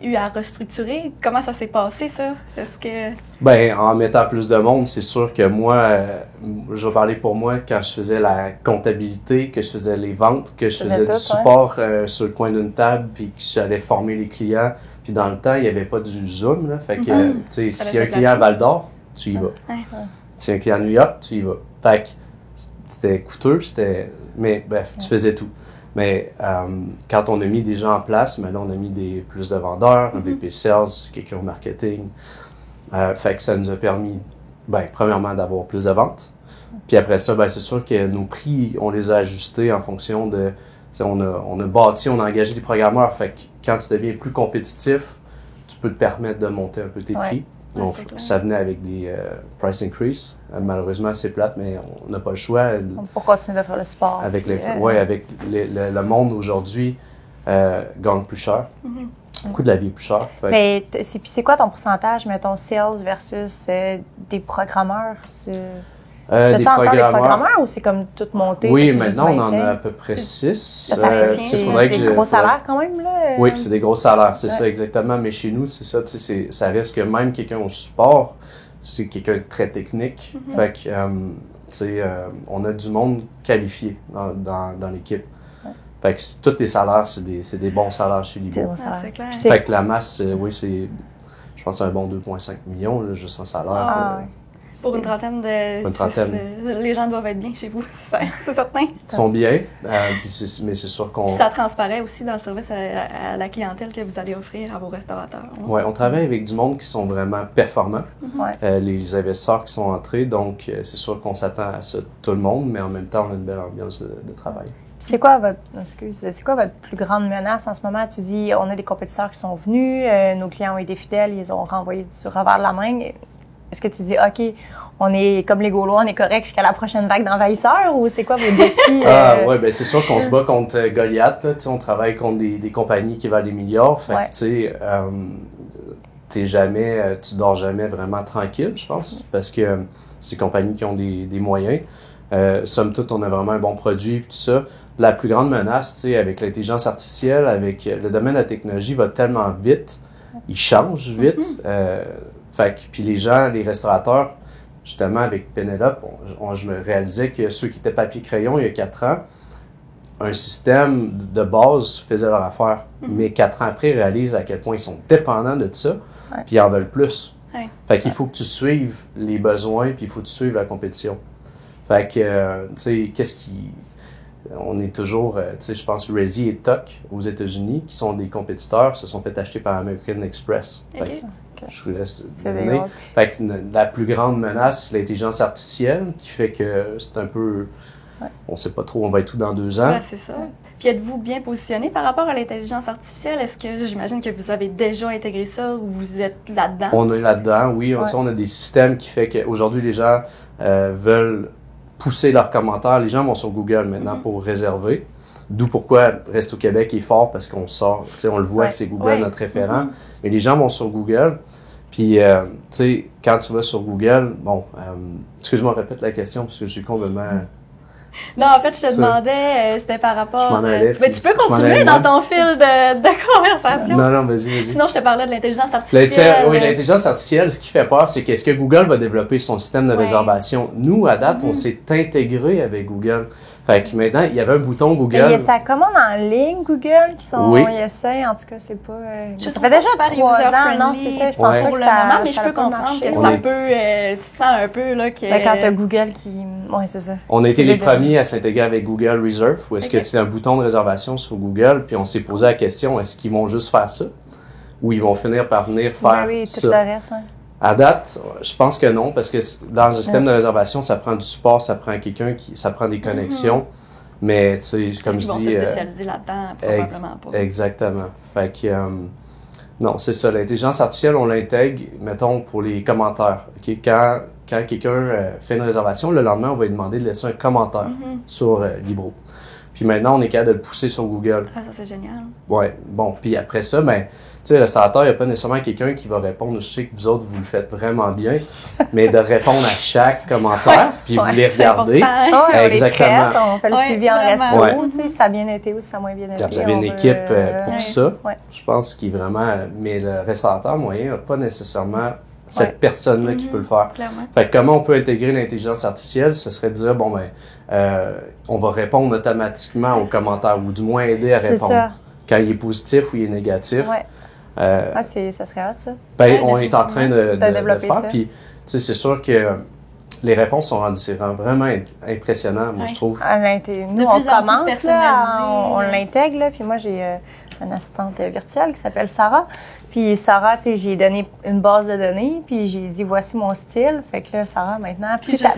S1: eu à restructurer. Comment ça s'est passé, ça? Est-ce que...
S3: Bien, en mettant plus de monde, c'est sûr que moi, je vais parler pour moi, quand je faisais la comptabilité, que je faisais les ventes, que je faisais du support sur le coin d'une table, puis que j'allais former les clients. Puis dans le temps, il n'y avait pas du Zoom, là. Fait que, tu sais, s'il y a un client à Val-d'Or, tu y vas. Si un client à New York, tu y vas. Fait que c'était coûteux, mais bref, tu faisais tout. Mais quand on a mis des gens en place, là, on a mis plus de vendeurs, un VP Sales, quelqu'un au marketing. Fait que ça nous a permis, premièrement, d'avoir plus de ventes. Puis après ça, c'est sûr que nos prix, on les a ajustés en fonction de... On a bâti, on a engagé des programmeurs. Fait que quand tu deviens plus compétitif, tu peux te permettre de monter un peu tes prix. Donc, ça venait avec des price increase. Malheureusement, c'est plate, mais on n'a pas le choix.
S2: Pour continuer de faire le sport.
S3: Avec le monde aujourd'hui gagne plus cher. Le coût de la vie est plus cher.
S2: Mais c'est quoi ton pourcentage, mettons, sales versus des programmeurs? T'as-tu encore des programmeurs ou c'est comme tout monté?
S3: Oui, maintenant, on en a à peu près 6.
S2: Ça faudrait des gros salaires quand même, là?
S3: Oui, c'est des gros salaires, c'est ça, exactement. Mais chez nous, c'est ça, tu sais, ça reste que même quelqu'un au support, c'est quelqu'un de très technique. Fait que, tu sais, on a du monde qualifié dans l'équipe. Fait que tous les salaires, c'est des bons salaires chez Libro.
S1: C'est clair.
S3: Fait que la masse, oui, c'est, je pense, un bon 2,5 millions, là, juste en salaire.
S1: Pour une trentaine de... les gens doivent être bien chez vous, c'est certain.
S3: Ils sont bien, mais c'est sûr qu'on...
S1: Ça transparaît aussi dans le service à la clientèle que vous allez offrir à vos restaurateurs.
S3: Oui, on travaille avec du monde qui sont vraiment performants, les investisseurs qui sont entrés, donc c'est sûr qu'on s'attend à ça tout le monde, mais en même temps, on a une belle ambiance de travail.
S2: C'est quoi votre plus grande menace en ce moment? Tu dis, on a des compétiteurs qui sont venus, nos clients ont été fidèles, ils ont renvoyé sur revers de la main. Est-ce que tu dis, OK, on est comme les Gaulois, on est correct jusqu'à la prochaine vague d'envahisseurs, ou c'est quoi vos défis?
S3: Oui, bien c'est sûr qu'on se bat contre Goliath. Là, on travaille contre des compagnies qui valent des milliards. Fait que, tu sais, tu dors jamais vraiment tranquille, je pense, parce que c'est des compagnies qui ont des moyens. Somme toute, on a vraiment un bon produit et tout ça. La plus grande menace, tu sais, avec l'intelligence artificielle, avec le domaine de la technologie va tellement vite, il change vite. Fait que, puis les gens, les restaurateurs, justement, avec Pénélope, je me réalisais que ceux qui étaient papier-crayon il y a 4 ans, un système de base faisait leur affaire. Mais 4 ans après, ils réalisent à quel point ils sont dépendants de ça, puis ils en veulent plus. Fait qu'il faut que tu suives les besoins, puis il faut que tu suives la compétition. Fait que, tu sais, on est toujours, tu sais, je pense, Resy et Toc aux États-Unis, qui sont des compétiteurs, se sont fait acheter par American Express. Je vous laisse donner. Fait que la plus grande menace, c'est l'intelligence artificielle, qui fait que c'est un peu... On sait pas trop, on va être où dans 2 ans.
S1: Ouais, c'est ça. Puis êtes-vous bien positionné par rapport à l'intelligence artificielle? Est-ce que, j'imagine que vous avez déjà intégré ça ou vous êtes là-dedans? On
S3: est là-dedans, oui. On a des systèmes qui fait qu'aujourd'hui, les gens veulent pousser leurs commentaires. Les gens vont sur Google maintenant pour réserver. D'où pourquoi Resto Québec est fort, parce qu'on sort, tu sais, on le voit que c'est Google notre référent. Mais les gens vont sur Google, puis, tu sais, quand tu vas sur Google, bon, excuse-moi, répète la question, parce que je suis complètement...
S1: Non, en fait, je te demandais, c'était par rapport...
S3: Je m'en allais.
S1: Mais tu peux continuer dans ton fil de conversation.
S3: Non, vas-y.
S1: Sinon, je te parlais de l'intelligence artificielle.
S3: Oui, l'intelligence artificielle, ce qui fait peur, c'est qu'est-ce que Google va développer son système de réservation. Nous, à date, on s'est intégré avec Google. Fait que maintenant, il y avait un bouton Google.
S2: Il y a sa commande en ligne, Google, qui sont ils essaient. En tout cas, c'est pas... ça fait déjà 3 ans. Non, c'est ça. Je pense pas que ça...
S1: Mais je peux comprendre que ça peut... tu te sens un peu, là, que...
S2: quand t'as Google qui... Oui, c'est ça.
S3: On a été les premiers à s'intégrer avec Google Reserve, où est-ce que tu as un bouton de réservation sur Google, puis on s'est posé la question, est-ce qu'ils vont juste faire ça? Ou ils vont finir par venir faire
S2: tout
S3: ça?
S2: Le reste,
S3: À date, je pense que non, parce que dans le système de réservation, ça prend du support, ça prend ça prend des connexions. Mais, tu sais, comme je dis...
S1: Ils vont se spécialiser là-dedans, probablement pas.
S3: Exactement. Fait que, non, c'est ça. L'intelligence artificielle, on l'intègre, mettons, pour les commentaires. Okay? Quand quelqu'un fait une réservation, le lendemain, on va lui demander de laisser un commentaire sur Libro. Puis maintenant, on est capable de le pousser sur Google.
S1: Ah, ça, c'est génial.
S3: Oui. Bon, puis après ça, ben, tu sais, le restaurateur, il n'y a pas nécessairement quelqu'un qui va répondre. Je sais que vous autres, vous le faites vraiment bien, mais de répondre à chaque commentaire, puis vous les regardez.
S2: Exactement. On fait le suivi en resto. Tu sais, ça a bien été ou ça a moins bien été.
S3: Vous avez une équipe pour ça. Je pense qu'il est vraiment... Mais le restaurateur moyen n'a pas nécessairement cette personne-là qui peut le faire.
S1: Clairement.
S3: Fait que comment on peut intégrer l'intelligence artificielle? Ce serait de dire, bon, ben, on va répondre automatiquement aux commentaires, ou du moins aider à répondre. Ça. Quand il est positif ou il est négatif.
S2: Ça serait hâte, ça.
S3: Ben, on est en train de
S2: développer
S3: faire.
S2: Ça.
S3: Puis, tu sais, c'est sûr que les réponses sont vraiment impressionnantes, moi, je trouve.
S2: Nous, on commence, on l'intègre, là. Puis moi, j'ai une assistante virtuelle qui s'appelle Sarah. Puis Sarah, tu sais, j'ai donné une base de données, puis j'ai dit, voici mon style. Fait que là, Sarah, maintenant, plus ta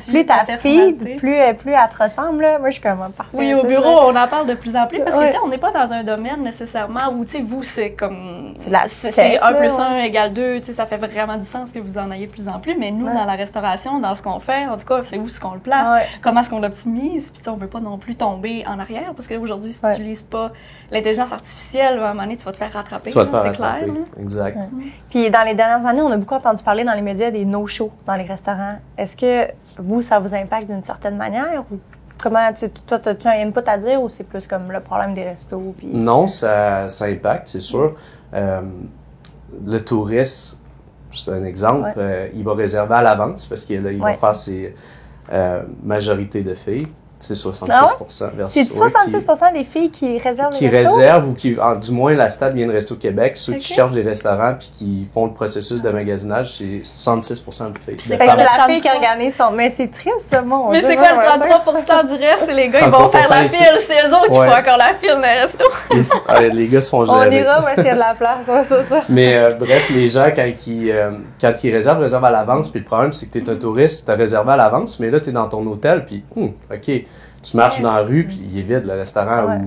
S2: fille, plus elle te ressemble, là. Moi, je suis comme parfait.
S1: Oui, au bureau, on en parle de plus en plus, parce que, tu sais, on n'est pas dans un domaine nécessairement où, tu sais, vous, c'est comme... C'est 1 + 1 égale 2, tu sais, ça fait vraiment du sens que vous en ayez de plus en plus, mais nous, dans la restauration, dans ce qu'on fait, en tout cas, c'est où est-ce qu'on le place, comment est-ce qu'on l'optimise, puis tu sais, on ne veut pas non plus tomber en arrière, parce qu'aujourd'hui, si tu n'utilises pas l'intelligence artificielle, à un moment donné, tu vas te faire rattraper, c'est clair.
S3: Exact.
S2: Puis dans les dernières années, on a beaucoup entendu parler dans les médias des no-shows dans les restaurants. Est-ce que vous, ça vous impacte d'une certaine manière? Ou comment toi, as-tu un input à dire ou c'est plus comme le problème des restos? Puis...
S3: Non, ça impacte, c'est sûr. Le touriste, c'est un exemple, il va réserver à l'avance parce qu'il va faire ses majorités de filles. C'est 66%.
S2: C'est 66% des filles qui réservent les restos?
S3: Qui réservent ou qui, du moins, la stat vient de Resto Québec. Ceux qui cherchent des restaurants puis qui font le processus de magasinage, c'est 66% de filles.
S2: C'est la fille qui organise son... Mais c'est triste, ça, mon
S1: Mais c'est quoi le 33% du reste? C'est les gars, ils vont faire la file. C'est eux autres qui font encore la file dans le resto.
S3: Les gars se font gérer.
S2: On ira où est-ce qu'il y a de la place, ça.
S3: Mais bref, les gens, quand ils réservent à l'avance. Puis le problème, c'est que tu es un touriste, tu as réservé à l'avance, mais là, tu es dans ton hôtel, puis OK, tu marches dans la rue, puis il est vide, le restaurant.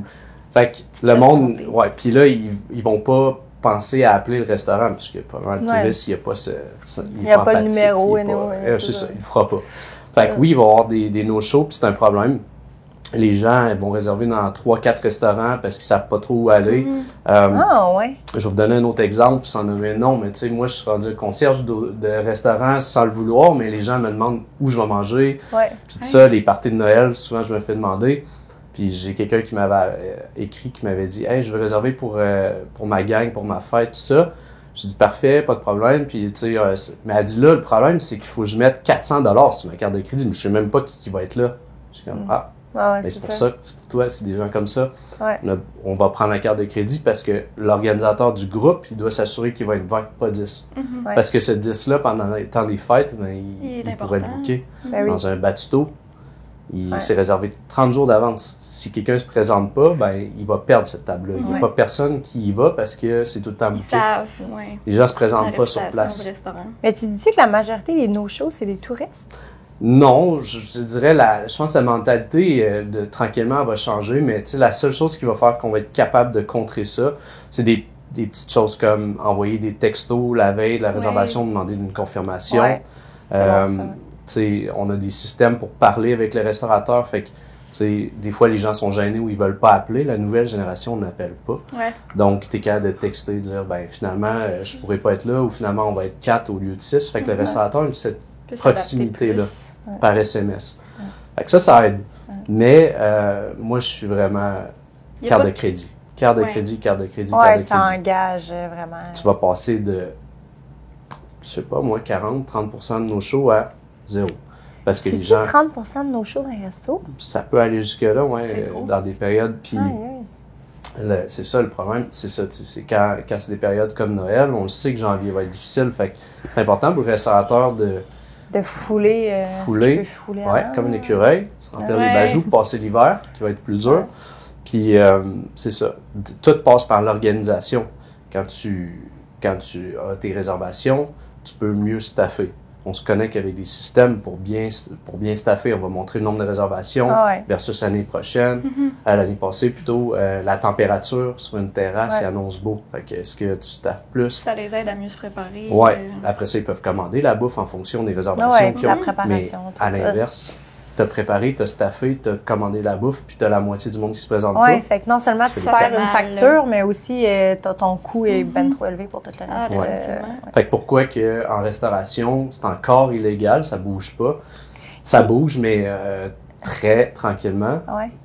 S3: Fait que le monde... puis là, ils vont pas penser à appeler le restaurant, parce que pas mal de touristes, il n'y a pas
S2: il n'y a pas le numéro.
S3: C'est ça, il ne le fera pas. Fait que oui, il va y avoir des no-shows, puis c'est un problème. Les gens vont réserver dans 3-4 restaurants parce qu'ils ne savent pas trop où aller. Je vais vous donner un autre exemple, sans nommer le nom, mais tu sais, moi, je suis rendu concierge de restaurant sans le vouloir, mais les gens me demandent où je vais manger. Puis tout ça, les parties de Noël, souvent, je me fais demander. Puis j'ai quelqu'un qui m'avait écrit, qui m'avait dit « Hey, je veux réserver pour ma gang, pour ma fête, tout ça. » J'ai dit « Parfait, pas de problème. » Puis tu sais, mais elle dit « Là, le problème, c'est qu'il faut que je mette 400$ sur ma carte de crédit, mais je ne sais même pas qui va être là. » Je suis comme « Ah. » c'est pour ça que pour toi, c'est des gens comme ça. On va prendre la carte de crédit parce que l'organisateur du groupe, il doit s'assurer qu'il va être 20, pas 10. Parce que ce 10-là, pendant le temps des fêtes, il pourrait le booker dans un bâtito. Il s'est réservé 30 jours d'avance. Si quelqu'un ne se présente pas, il va perdre cette table-là. Il n'y a pas personne qui y va parce que c'est tout le temps booké.
S1: Ils savent,
S3: Les gens ne se présentent pas sur place.
S2: Mais tu dis que la majorité des no-shows, c'est des touristes?
S3: Non, je dirais, je pense que la mentalité tranquillement va changer, mais la seule chose qui va faire qu'on va être capable de contrer ça, c'est des petites choses comme envoyer des textos la veille de la réservation, demander une confirmation. On a des systèmes pour parler avec les restaurateurs, fait que des fois les gens sont gênés ou ils veulent pas appeler. La nouvelle génération n'appelle pas. Donc, tu es capable de texter, dire finalement, je pourrais pas être là, ou finalement, on va être 4 au lieu de 6. Fait que le restaurateur a cette proximité-là. Par SMS. Fait que ça aide. Mais moi, je suis vraiment carte de crédit. Carte de crédit.
S2: Ça engage vraiment.
S3: Tu vas passer de, je sais pas moi, 40-30% de nos shows à 0. Parce que les gens...
S2: 30% de nos shows dans les restos?
S3: Ça peut aller jusque-là, dans des périodes. Puis c'est ça le problème. C'est ça. C'est quand c'est des périodes comme Noël, on le sait que janvier va être difficile. Fait que c'est important pour le restaurateur
S2: de fouler,
S3: comme une écureuil, remplir les bajoux pour passer l'hiver, qui va être plus dur. Puis, c'est ça. Tout passe par l'organisation. Quand tu as tes réservations, tu peux mieux staffer. On se connecte avec des systèmes pour bien staffer. On va montrer le nombre de réservations versus l'année prochaine. L'année passée, plutôt, la température sur une terrasse, il annonce beau. Fait que, est-ce que tu staffes plus? Ça
S1: les aide à mieux se préparer.
S3: Oui. Après ça, ils peuvent commander la bouffe en fonction des réservations qu'ils ont.
S2: La préparation.
S3: Mais à l'inverse, t'as préparé, t'as staffé, t'as commandé la bouffe, puis t'as la moitié du monde qui se présente pas.
S2: Oui, fait que non seulement tu perds une facture, mais aussi ton coût est bien trop élevé pour tout le reste.
S3: Fait que pourquoi en restauration, c'est encore illégal, ça bouge pas. Ça bouge, mais très tranquillement.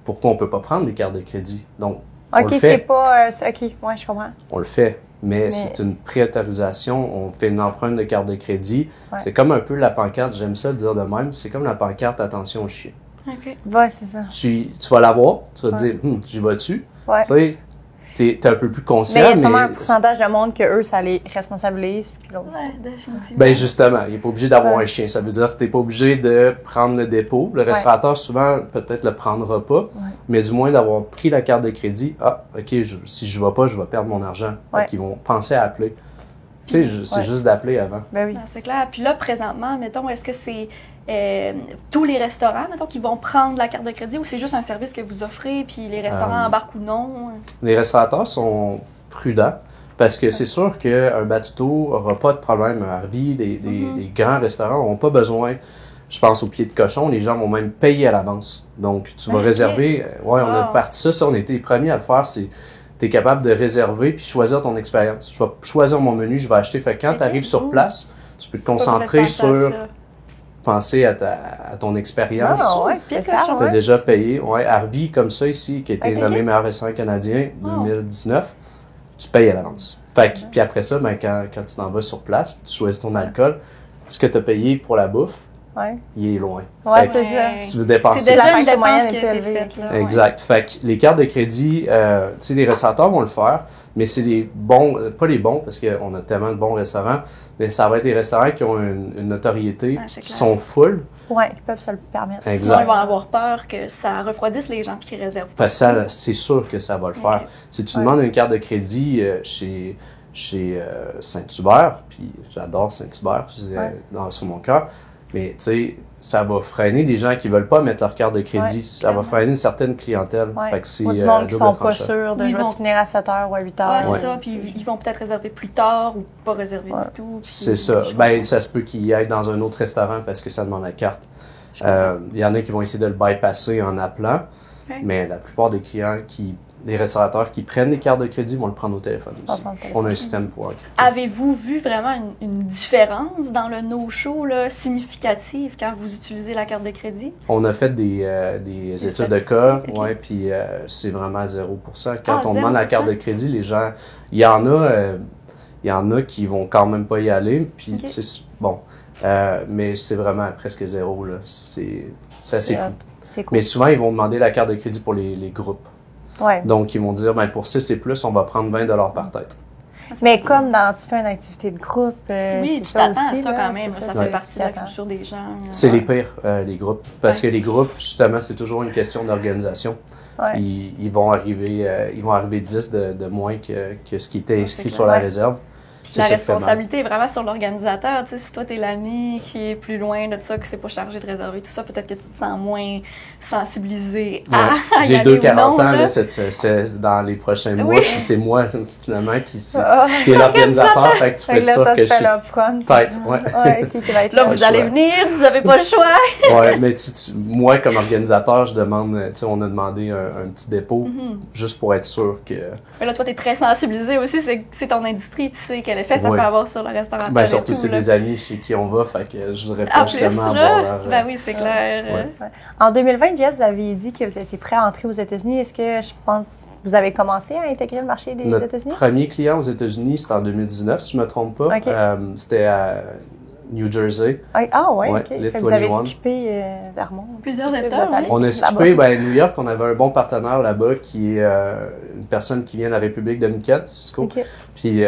S3: Pourquoi on peut pas prendre des cartes de crédit? Donc, on le fait.
S2: C'est pas... ouais, je comprends.
S3: On le fait. Mais c'est une préautorisation, on fait une empreinte de carte de crédit. C'est comme un peu la pancarte, j'aime ça le dire de même, c'est comme la pancarte « Attention au chien ».
S2: Ouais, c'est ça.
S3: Tu vas l'avoir, tu vas te dire « J'y vas-tu? » Tu sais, t'es un peu plus conscient.
S2: Mais il y a sûrement un pourcentage de monde que eux ça les responsabilise. Puis
S1: définitivement.
S3: Ben justement, il n'est pas obligé d'avoir un chien. Ça veut dire que tu n'es pas obligé de prendre le dépôt. Le restaurateur, souvent, peut-être le prendra pas, mais du moins d'avoir pris la carte de crédit. Ah, OK, si je ne vais pas, je vais perdre mon argent. Donc, ils vont penser à appeler. Tu sais, c'est juste d'appeler avant.
S2: Ben oui.
S1: C'est clair. Puis là, présentement, mettons, est-ce que c'est tous les restaurants, mettons, qui vont prendre la carte de crédit ou c'est juste un service que vous offrez, puis les restaurants embarquent ou non?
S3: Les restaurateurs sont prudents parce que c'est sûr qu'un Batuto n'aura pas de problème. Harvey, des grands restaurants n'ont pas besoin, je pense, au pied de cochon. Les gens vont même payer à l'avance. Donc, tu vas réserver. On a parti ça, on était les premiers à le faire. Tu es capable de réserver puis choisir ton expérience. Je vais choisir mon menu, je vais acheter. Fait que quand tu arrives sur place, tu peux te concentrer sur penser à ton expérience.
S2: Tu
S3: as déjà payé. Harvey, comme ça ici, qui a été nommé meilleur restaurant canadien 2019, tu payes à l'avance. Puis après ça, quand tu t'en vas sur place, tu choisis ton alcool, ce que tu as payé pour la bouffe, il est loin.
S2: C'est ça.
S3: Tu veux dépenser.
S2: C'est déjà une dépense qui a été faite.
S3: Exact. Fait que les cartes de crédit, tu sais, les restaurateurs vont le faire, mais c'est les bons, pas les bons, parce qu'on a tellement de bons restaurants, mais ça va être les restaurants qui ont une notoriété, qui sont full.
S2: Oui, qui peuvent se le permettre.
S3: Exact.
S1: Sinon, ils vont avoir peur que ça refroidisse les gens qui réservent pas.
S3: C'est sûr que ça va le faire. Si tu demandes une carte de crédit chez Saint-Hubert, puis j'adore Saint-Hubert, sur mon cœur, mais tu sais, ça va freiner des gens qui veulent pas mettre leur carte de crédit. Ça va freiner une certaine clientèle. Fait que c'est
S2: du monde qui sont pas sûrs de je vais finir à 7h ou à 8h.
S1: C'est ça, puis ils vont peut-être réserver plus tard ou pas réserver du tout.
S3: C'est ça. Ben, ça se peut qu'ils aillent dans un autre restaurant parce que ça demande la carte. Il y en a qui vont essayer de le bypasser en appelant, mais la plupart des clients des restaurateurs qui prennent des cartes de crédit vont le prendre au téléphone aussi. On a un système pour encrypter.
S1: Avez-vous vu vraiment une différence dans le no-show significative quand vous utilisez la carte de crédit?
S3: On a fait des études de cas, puis c'est vraiment 0%. Quand on demande la carte de crédit, les gens, il y en a qui vont quand même pas y aller, puis bon, mais c'est vraiment presque zéro, là. C'est assez fou.
S2: Cool.
S3: Mais souvent, ils vont demander la carte de crédit pour les groupes. Donc, ils vont dire, pour 6 et plus, on va prendre 20 $ par tête.
S2: Mais comme tu fais une activité de groupe,
S1: oui,
S2: c'est ça aussi.
S1: Ça quand même, ça fait partie de la culture des gens.
S3: C'est les pires, les groupes. Parce que les groupes, justement, c'est toujours une question d'organisation. Ils vont arriver 10 de moins que ce qui était inscrit sur la réserve.
S1: La responsabilité est vraiment sur l'organisateur. Tu sais, si toi, t'es l'ami qui est plus loin de ça, qui s'est pas chargé de réserver tout ça, peut-être que tu te sens moins sensibilisé à
S3: J'ai 40 ans là, dans les prochains mois, puis c'est moi, finalement, qui est l'organisateur. Fait que tu fais de ça que je suis tête.
S1: Là, vous allez venir, vous n'avez pas le choix.
S3: Mais moi, comme organisateur, je demande, on a demandé un petit dépôt, juste pour être sûr que...
S1: Mais là, toi, t'es très sensibilisé aussi, c'est ton industrie, tu sais quel effet ça peut avoir sur le restaurateur.
S3: Surtout, c'est des amis chez qui on va, fait que je voudrais pas justement avoir leur...
S1: oui, c'est clair.
S2: En 2020, Jess, vous avez dit que vous étiez prêt à entrer aux États-Unis. Est-ce que, vous avez commencé à intégrer le marché des États-Unis?
S3: Notre premier client aux États-Unis, c'était en 2019, si je ne me trompe pas. C'était à New Jersey.
S2: OK. Vous avez skippé Vermont.
S1: Plusieurs états.
S3: On a skippé, New York, on avait un bon partenaire là-bas qui est une personne qui vient de la République dominicaine, Cisco. Puis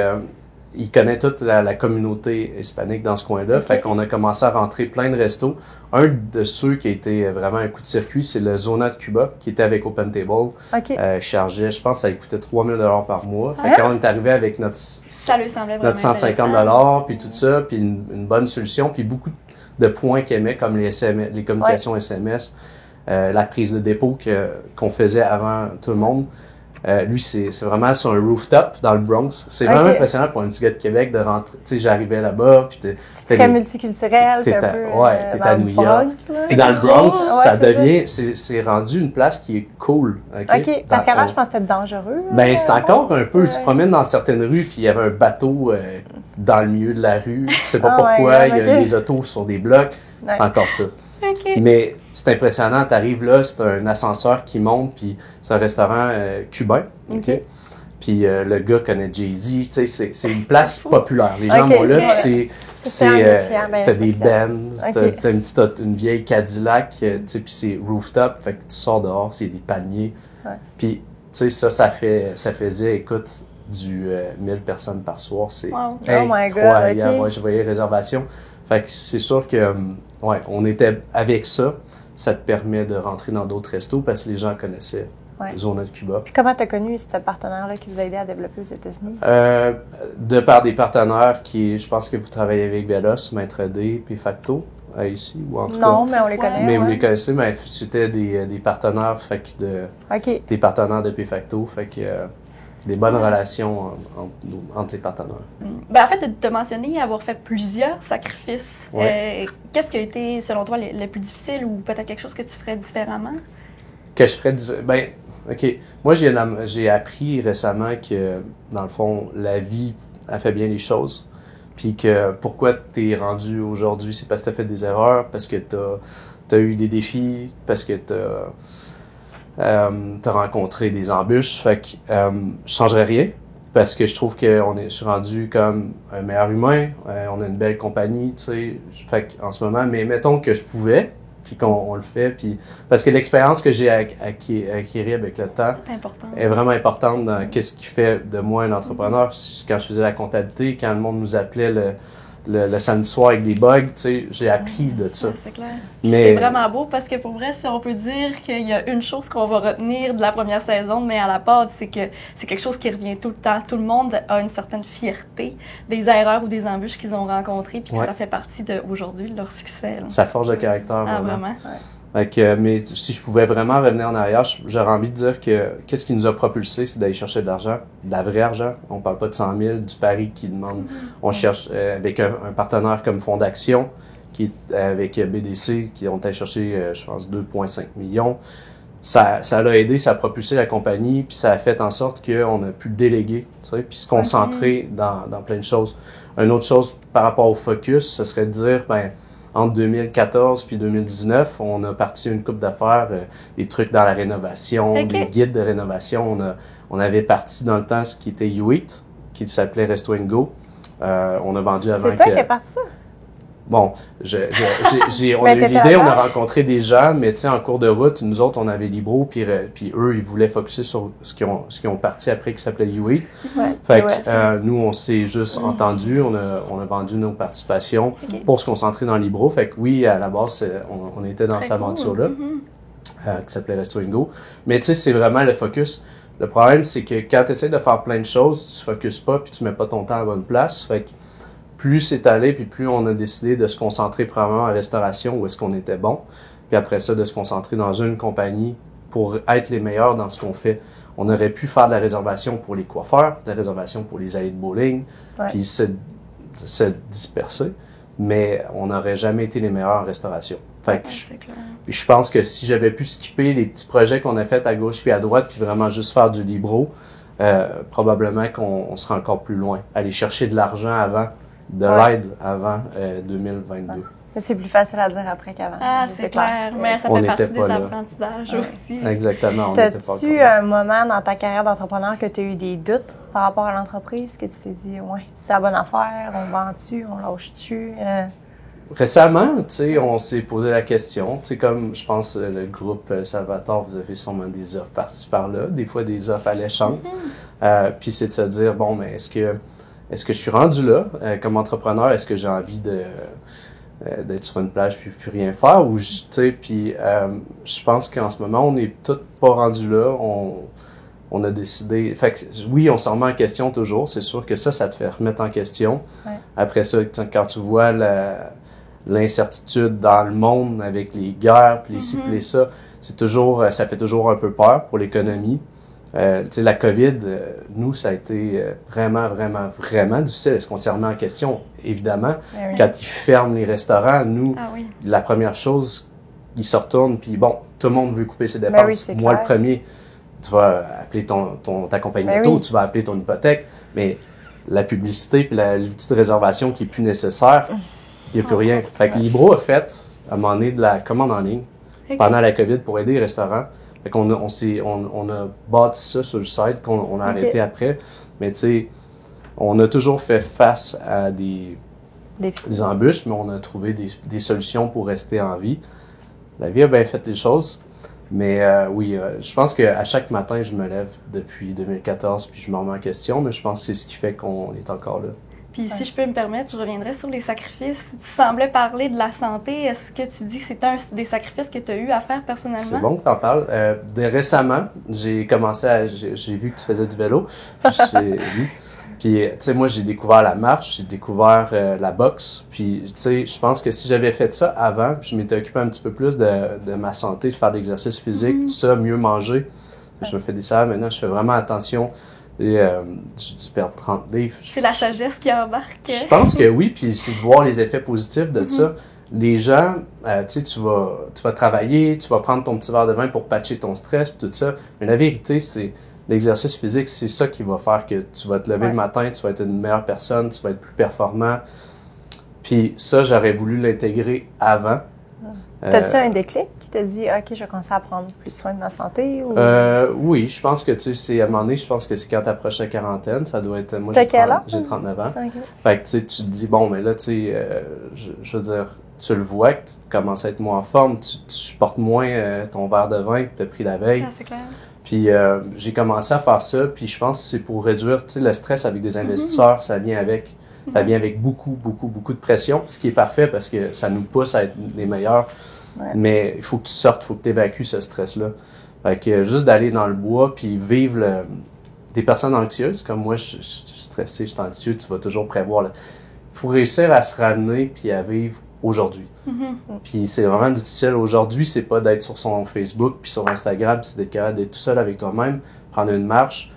S3: il connaît toute la communauté hispanique dans ce coin-là. Fait qu'on a commencé à rentrer plein de restos. Un de ceux qui a été vraiment un coup de circuit, c'est le Zona de Cuba, qui était avec Open Table. Chargeait, je pense que ça lui coûtait 3 000 $ par mois. Fait que quand on est arrivé avec notre 150 $, puis tout ça, puis une bonne solution, puis beaucoup de points qu'il aimait, comme les SMS, les communications SMS, la prise de dépôt qu'on faisait avant tout le monde. Lui, c'est vraiment sur un rooftop dans le Bronx. C'est vraiment impressionnant pour un petit gars de Québec de rentrer. Tu sais, j'arrivais là-bas, puis
S2: c'est très multiculturel.
S3: T'es à New York. Et dans le Bronx, ça devient, c'est rendu une place qui est cool.
S2: OK, parce qu'avant, je pense que c'était dangereux.
S3: Ben, c'est encore un peu. Tu te promènes dans certaines rues, puis il y avait un bateau dans le milieu de la rue. Tu sais pas pourquoi, il y a des autos sur des blocs. C'est encore ça. Mais c'est impressionnant, tu arrives là, c'est un ascenseur qui monte, puis c'est un restaurant cubain. Puis le gars connaît Jay-Z, tu sais, c'est une place populaire. Les gens vont là, puis t'as des bands, t'as une vieille Cadillac, tu sais, puis c'est rooftop, fait que tu sors dehors, c'est des palmiers. Puis, tu sais, ça faisait, écoute, du 1000 personnes par soir, c'est incroyable. Moi, je voyais réservation. Fait que c'est sûr que, on était avec ça. Ça te permet de rentrer dans d'autres restos parce que les gens connaissaient Zona de Cuba.
S2: Puis comment tu as connu ce partenaire-là qui vous a aidé à développer aux États-Unis?
S3: De par des partenaires je pense que vous travaillez avec Velos, Maître D, puis Facto, ici, ou en tout cas.
S2: Non, mais on les connaît.
S3: Mais vous les connaissez, mais c'était des partenaires, des partenaires de P-Facto, fait que des bonnes relations entre les partenaires.
S1: Ben, en fait, tu as mentionné avoir fait plusieurs sacrifices. Qu'est-ce qui a été, selon toi, le plus difficile ou peut-être quelque chose que tu ferais différemment?
S3: Que je ferais différemment? Ben, OK. Moi, j'ai appris récemment que, dans le fond, la vie a fait bien les choses. Puis que pourquoi tu es rendu aujourd'hui, c'est parce que tu as fait des erreurs, parce que tu as eu des défis, parce que tu as rencontré des embûches. Fait que je changerais rien parce que je trouve que je suis rendu comme un meilleur humain. On a une belle compagnie, tu sais. Fait qu'en ce moment, mais mettons que je pouvais, puis qu'on le fait, puis parce que l'expérience que j'ai acquis avec le temps est vraiment importante dans qu'est-ce qui fait de moi un entrepreneur. Quand je faisais la comptabilité, quand le monde nous appelait le samedi soir avec des bugs, tu sais, j'ai appris de ça.
S1: C'est clair. C'est vraiment beau parce que pour vrai, si on peut dire qu'il y a une chose qu'on va retenir de la première saison de Mais à la pâte, c'est que c'est quelque chose qui revient tout le temps. Tout le monde a une certaine fierté des erreurs ou des embûches qu'ils ont rencontrées, puis que ça fait partie d'aujourd'hui de leur succès. Là.
S3: Ça forge le caractère,
S1: vraiment.
S3: Mais si je pouvais vraiment revenir en arrière, j'aurais envie de dire que qu'est-ce qui nous a propulsé, c'est d'aller chercher de l'argent, de la vraie argent. On parle pas de 100 000, du pari qui demande. On cherche avec un partenaire comme Fondation, qui est avec BDC, qui ont été chercher, je pense, 2,5 millions. Ça l'a aidé, ça a propulsé la compagnie, puis ça a fait en sorte qu'on a pu déléguer, tu sais, puis se concentrer dans plein de choses. Une autre chose par rapport au focus, ce serait de dire, entre 2014 puis 2019, on a parti une couple d'affaires, des trucs dans la rénovation, des guides de rénovation. On avait parti dans le temps ce qui était U8, qui s'appelait Resto & Go. On a vendu avant.
S2: C'est toi qui as parti ça?
S3: Bon, on a eu l'idée, on a rencontré des gens, mais tu sais, en cours de route, nous autres, on avait Libro, puis eux, ils voulaient focusser sur ce qu'ils ont parti après, qui s'appelait U8. Fait que nous, on s'est juste entendu, on a vendu nos participations pour se concentrer dans Libro. Fait que oui, à la base, on était dans cette aventure-là, qui s'appelait Resto & Go. Mais tu sais, c'est vraiment le focus. Le problème, c'est que quand tu essaies de faire plein de choses, tu ne focuses pas, puis tu mets pas ton temps à la bonne place. Fait que plus c'est allé, puis plus on a décidé de se concentrer probablement en restauration où est-ce qu'on était bon, puis après ça, de se concentrer dans une compagnie pour être les meilleurs dans ce qu'on fait. On aurait pu faire de la réservation pour les coiffeurs, de la réservation pour les allées de bowling, puis se disperser, mais on n'aurait jamais été les meilleurs en restauration. Fait que je pense que si j'avais pu skipper les petits projets qu'on a fait à gauche puis à droite, puis vraiment juste faire du libro, probablement qu'on serait encore plus loin. Aller chercher de l'argent avant, de l'aide avant 2022.
S2: Mais c'est plus facile à dire après qu'avant.
S1: Ah, c'est clair. Mais ça fait partie des apprentissages aussi.
S3: Exactement.
S2: T'as-tu un moment dans ta carrière d'entrepreneur que tu as eu des doutes par rapport à l'entreprise, que tu t'es dit, c'est la bonne affaire, on vend-tu, on lâche-tu?
S3: Récemment, tu sais, on s'est posé la question. Tu sais, comme je pense le groupe Salvatore, vous avez sûrement des offres par-ci par-là, des fois des offres alléchantes. Puis c'est de se dire, bon, mais est-ce est-ce que je suis rendu là comme entrepreneur? Est-ce que j'ai envie d'être sur une plage puis rien faire? Ou, tu sais, puis je pense qu'en ce moment, on n'est tous pas rendus là. On a décidé... Fait que, oui, on s'en remet en question toujours. C'est sûr que ça te fait remettre en question. Ouais. Après ça, quand tu vois l'incertitude dans le monde avec les guerres, puis les ci, puis les ça, ça fait toujours un peu peur pour l'économie. Tu sais, la COVID, nous, ça a été vraiment, vraiment, vraiment difficile. Est-ce qu'on s'est remis en question? Évidemment. Oui. Quand ils ferment les restaurants, nous, la première chose, ils se retournent, puis bon, tout le monde veut couper ses dépenses. Moi, le premier, tu vas appeler ta compagnie d'auto, tu vas appeler ton hypothèque, mais la publicité puis l'outil de réservation qui est plus nécessaire, il n'y a plus rien. Fait que Libro a fait, à un moment donné, de la commande en ligne pendant la COVID pour aider les restaurants. Fait qu'on on a bâti ça sur le site, qu'on a arrêté après. Mais tu sais, on a toujours fait face à des embûches, mais on a trouvé des solutions pour rester en vie. La vie a bien fait les choses. Mais oui, je pense qu'à chaque matin, je me lève depuis 2014 puis je me remets en question, mais je pense que c'est ce qui fait qu'on est encore là.
S1: Puis si je peux me permettre, je reviendrai sur les sacrifices. Tu semblais parler de la santé. Est-ce que tu dis que c'est un des sacrifices que tu as eu à faire personnellement?
S3: C'est bon que tu en parles. Récemment, j'ai vu que tu faisais du vélo. Puis, tu sais, moi, j'ai découvert la marche, j'ai découvert la boxe. Puis, tu sais, je pense que si j'avais fait ça avant, je m'étais occupé un petit peu plus de ma santé, de faire de l'exercice physique, tout ça, mieux manger. Je me fais des salles. Maintenant, je fais vraiment attention. Et j'ai dû perdre 30 livres.
S1: C'est la sagesse qui embarque.
S3: Je pense que oui, puis c'est de voir les effets positifs de ça. Les gens, tu sais, tu vas travailler, tu vas prendre ton petit verre de vin pour patcher ton stress, tout ça. Mais la vérité, c'est l'exercice physique, c'est ça qui va faire que tu vas te lever le matin, tu vas être une meilleure personne, tu vas être plus performant. Puis ça, j'aurais voulu l'intégrer avant.
S2: T'as-tu un déclic qui t'a dit « OK, je vais commencer à prendre plus soin de ma santé? » ou...
S3: Oui, je pense que tu sais, à un moment donné, je pense que c'est quand tu approches la quarantaine, ça doit être... Moi, j'ai 39 ans. Okay. Fait que tu sais, tu te dis, bon, mais là, tu sais, je veux dire, tu le vois que tu commences à être moins en forme, tu supportes moins ton verre de vin que tu as pris la veille.
S1: Ah, c'est clair.
S3: Puis j'ai commencé à faire ça, puis je pense que c'est pour réduire, tu sais, le stress avec des investisseurs, ça vient avec. Ça vient avec beaucoup, beaucoup, beaucoup de pression, ce qui est parfait parce que ça nous pousse à être les meilleurs. Ouais. Mais il faut que tu sortes, il faut que tu évacues ce stress-là. Fait que juste d'aller dans le bois puis vivre des personnes anxieuses, comme moi, je suis stressé, je suis anxieux, tu vas toujours prévoir. Il faut réussir à se ramener puis à vivre aujourd'hui. Puis c'est vraiment difficile. Aujourd'hui, c'est pas d'être sur son Facebook puis sur Instagram, c'est d'être capable d'être tout seul avec toi-même, prendre une marche,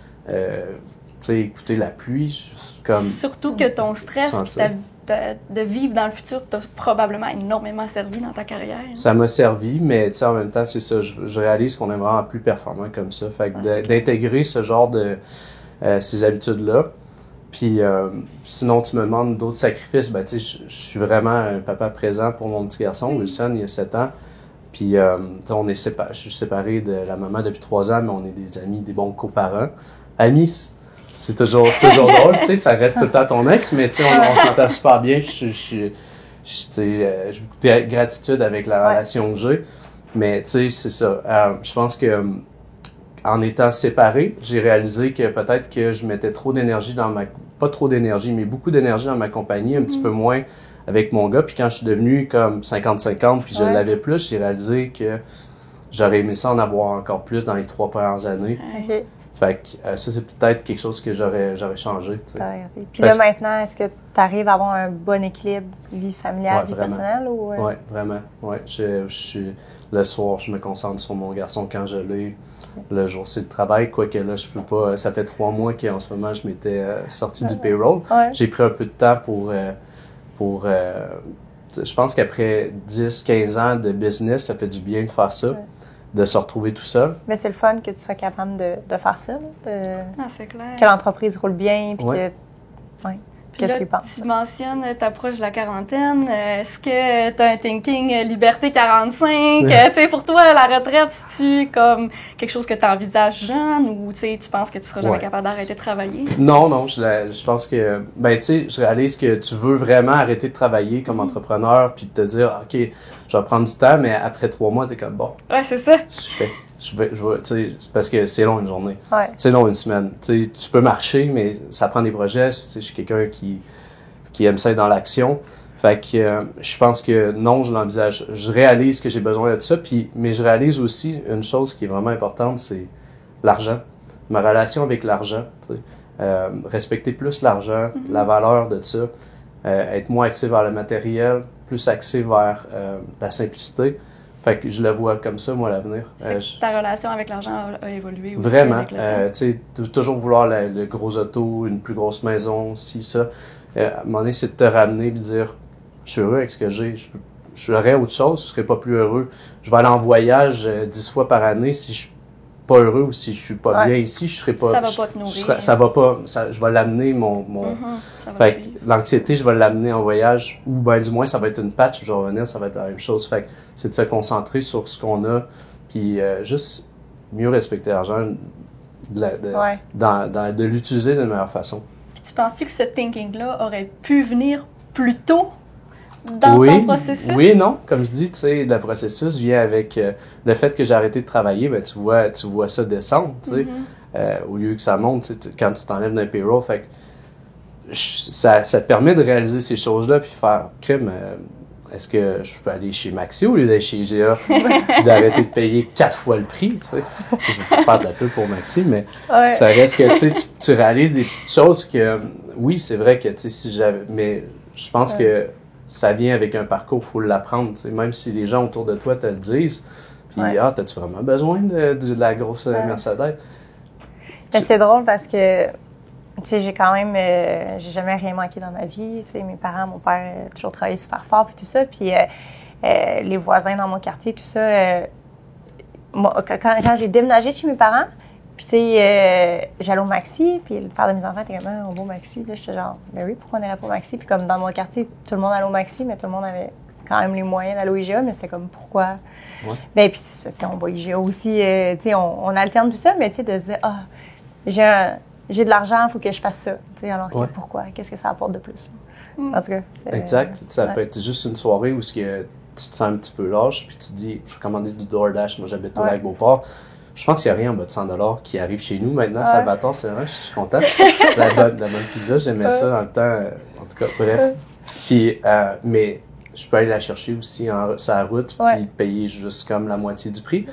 S3: écouter la pluie.
S1: Surtout que ton stress de vivre dans le futur t'a probablement énormément servi dans ta carrière.
S3: Ça m'a servi, mais en même temps, c'est ça, je réalise qu'on est vraiment plus performant comme ça. Fait que d'intégrer ce genre ces habitudes-là. Puis sinon, tu me demandes d'autres sacrifices. Ben, tu sais, je suis vraiment un papa présent pour mon petit garçon, Wilson, il y a 7 ans. Puis je suis séparé de la maman depuis 3 ans, mais on est des amis, des bons coparents. Amis, c'est toujours drôle, tu sais, ça reste tout le temps ton ex, mais tu sais, on s'entend super bien. J'ai beaucoup de gratitude avec la relation que j'ai. Mais tu sais, c'est ça. Je pense que en étant séparé, j'ai réalisé que peut-être que je mettais trop d'énergie pas trop d'énergie, mais beaucoup d'énergie dans ma compagnie, un petit peu moins avec mon gars. Puis quand je suis devenu comme 50-50, puis je l'avais plus, j'ai réalisé que j'aurais aimé ça en avoir encore plus dans les 3 premières années.
S2: Okay.
S3: Fait que ça, c'est peut-être quelque chose que j'aurais changé.
S2: Puis là, maintenant, est-ce que tu arrives à avoir un bon équilibre, vie familiale, vie personnelle?
S3: Oui, vraiment. Ouais. Le soir, je me concentre sur mon garçon quand je l'ai. Le jour, c'est le travail. Quoique là, je peux pas. Ça fait 3 mois qu'en ce moment, je m'étais sorti du payroll. Ouais. J'ai pris un peu de temps pour je pense qu'après 10-15 ans de business, ça fait du bien de faire ça. Ouais. De se retrouver tout seul.
S2: Mais c'est le fun que tu sois capable de faire ça.
S1: C'est clair.
S2: Que l'entreprise roule bien, puis que
S1: là,
S2: tu y penses.
S1: Tu mentionnes, tu approches de la quarantaine. Est-ce que tu as un thinking liberté 45? Tu sais, pour toi, la retraite, c'est-tu comme quelque chose que tu envisages jeune ou tu penses que tu seras jamais capable d'arrêter de travailler?
S3: Non, je pense que, tu sais, je réalise que tu veux vraiment arrêter de travailler comme entrepreneur puis te dire, OK, je vais prendre du temps, mais après 3 mois, tu es comme, bon.
S1: Ouais, c'est ça.
S3: Je fais. parce que c'est long une journée.
S2: Ouais.
S3: C'est long une semaine. Tu peux marcher, mais ça prend des projets. Je suis quelqu'un qui aime ça être dans l'action. Fait que je pense que non, je l'envisage. Je réalise que j'ai besoin de ça, mais je réalise aussi une chose qui est vraiment importante, c'est l'argent. Ma relation avec l'argent. Respecter plus l'argent, la valeur de ça. Être moins axé vers le matériel, plus axé vers la simplicité. Fait que je le vois comme ça, moi, à l'avenir.
S1: Ta relation avec l'argent a évolué aussi.
S3: Vraiment. Toujours vouloir le gros auto, une plus grosse maison, ça. À un moment donné, c'est de te ramener et de dire, je suis heureux avec ce que j'ai. Je ferais autre chose, je ne serais pas plus heureux. Je vais aller en voyage 10 fois par année si je suis pas heureux ou si je suis pas bien ici, je serais pas.
S1: Ça va pas te nourrir.
S3: Ça va pas. Je vais l'amener fait que l'anxiété, je vais l'amener en voyage, ou ben du moins ça va être une patch, je vais revenir, ça va être la même chose. Fait que c'est de se concentrer sur ce qu'on a, puis juste mieux respecter l'argent, de l'utiliser de la meilleure façon.
S1: Puis tu penses-tu que ce thinking-là aurait pu venir plus tôt dans ton processus?
S3: Oui, non. Comme je dis, tu sais, le processus vient avec le fait que j'ai arrêté de travailler, ben tu vois ça descendre, tu sais, au lieu que ça monte, quand tu t'enlèves d'un payroll. Fait que ça te permet de réaliser ces choses-là puis faire crime. Est-ce que je peux aller chez Maxi au lieu d'aller chez IGA puis d'arrêter de payer 4 fois le prix, tu sais? Je vais pas faire de la pub pour Maxi, mais ça reste que tu réalises des petites choses que oui, c'est vrai que mais je pense que ça vient avec un parcours, il faut l'apprendre, tu sais, même si les gens autour de toi te le disent. Puis t'as-tu vraiment besoin de la grosse Mercedes?
S2: Mais c'est drôle parce que tu sais, j'ai quand même, j'ai jamais rien manqué dans ma vie. Tu sais, mes parents, mon père a toujours travaillé super fort puis tout ça. Puis les voisins dans mon quartier, tout ça. Moi, quand j'ai déménagé chez mes parents, puis tu sais, j'allais au Maxi, puis le père de mes enfants était comme un beau Maxi. Là, j'étais genre, ben oui, pourquoi on irait pas au Maxi? Puis comme dans mon quartier, tout le monde allait au Maxi, mais tout le monde avait quand même les moyens d'aller au IGA, mais c'était comme pourquoi? Ouais. Ben puis on va au IGA aussi, tu sais, on alterne tout ça, mais tu sais, de se dire, j'ai de l'argent, il faut que je fasse ça. Alors, pourquoi? Qu'est-ce que ça apporte de plus? En tout cas, c'est...
S3: Exact. Ça peut être juste une soirée où tu te sens un petit peu lâche, puis tu te dis, je vais commander du DoorDash, moi j'habite au Lac-Beauport. Je pense qu'il n'y a rien en bas de 100 $ qui arrive chez nous maintenant. Salvatore, c'est vrai, je suis content. la bonne pizza, j'aimais ça dans le temps. En tout cas, bref. Puis, mais je peux aller la chercher aussi sur la route, puis payer juste comme la moitié du prix.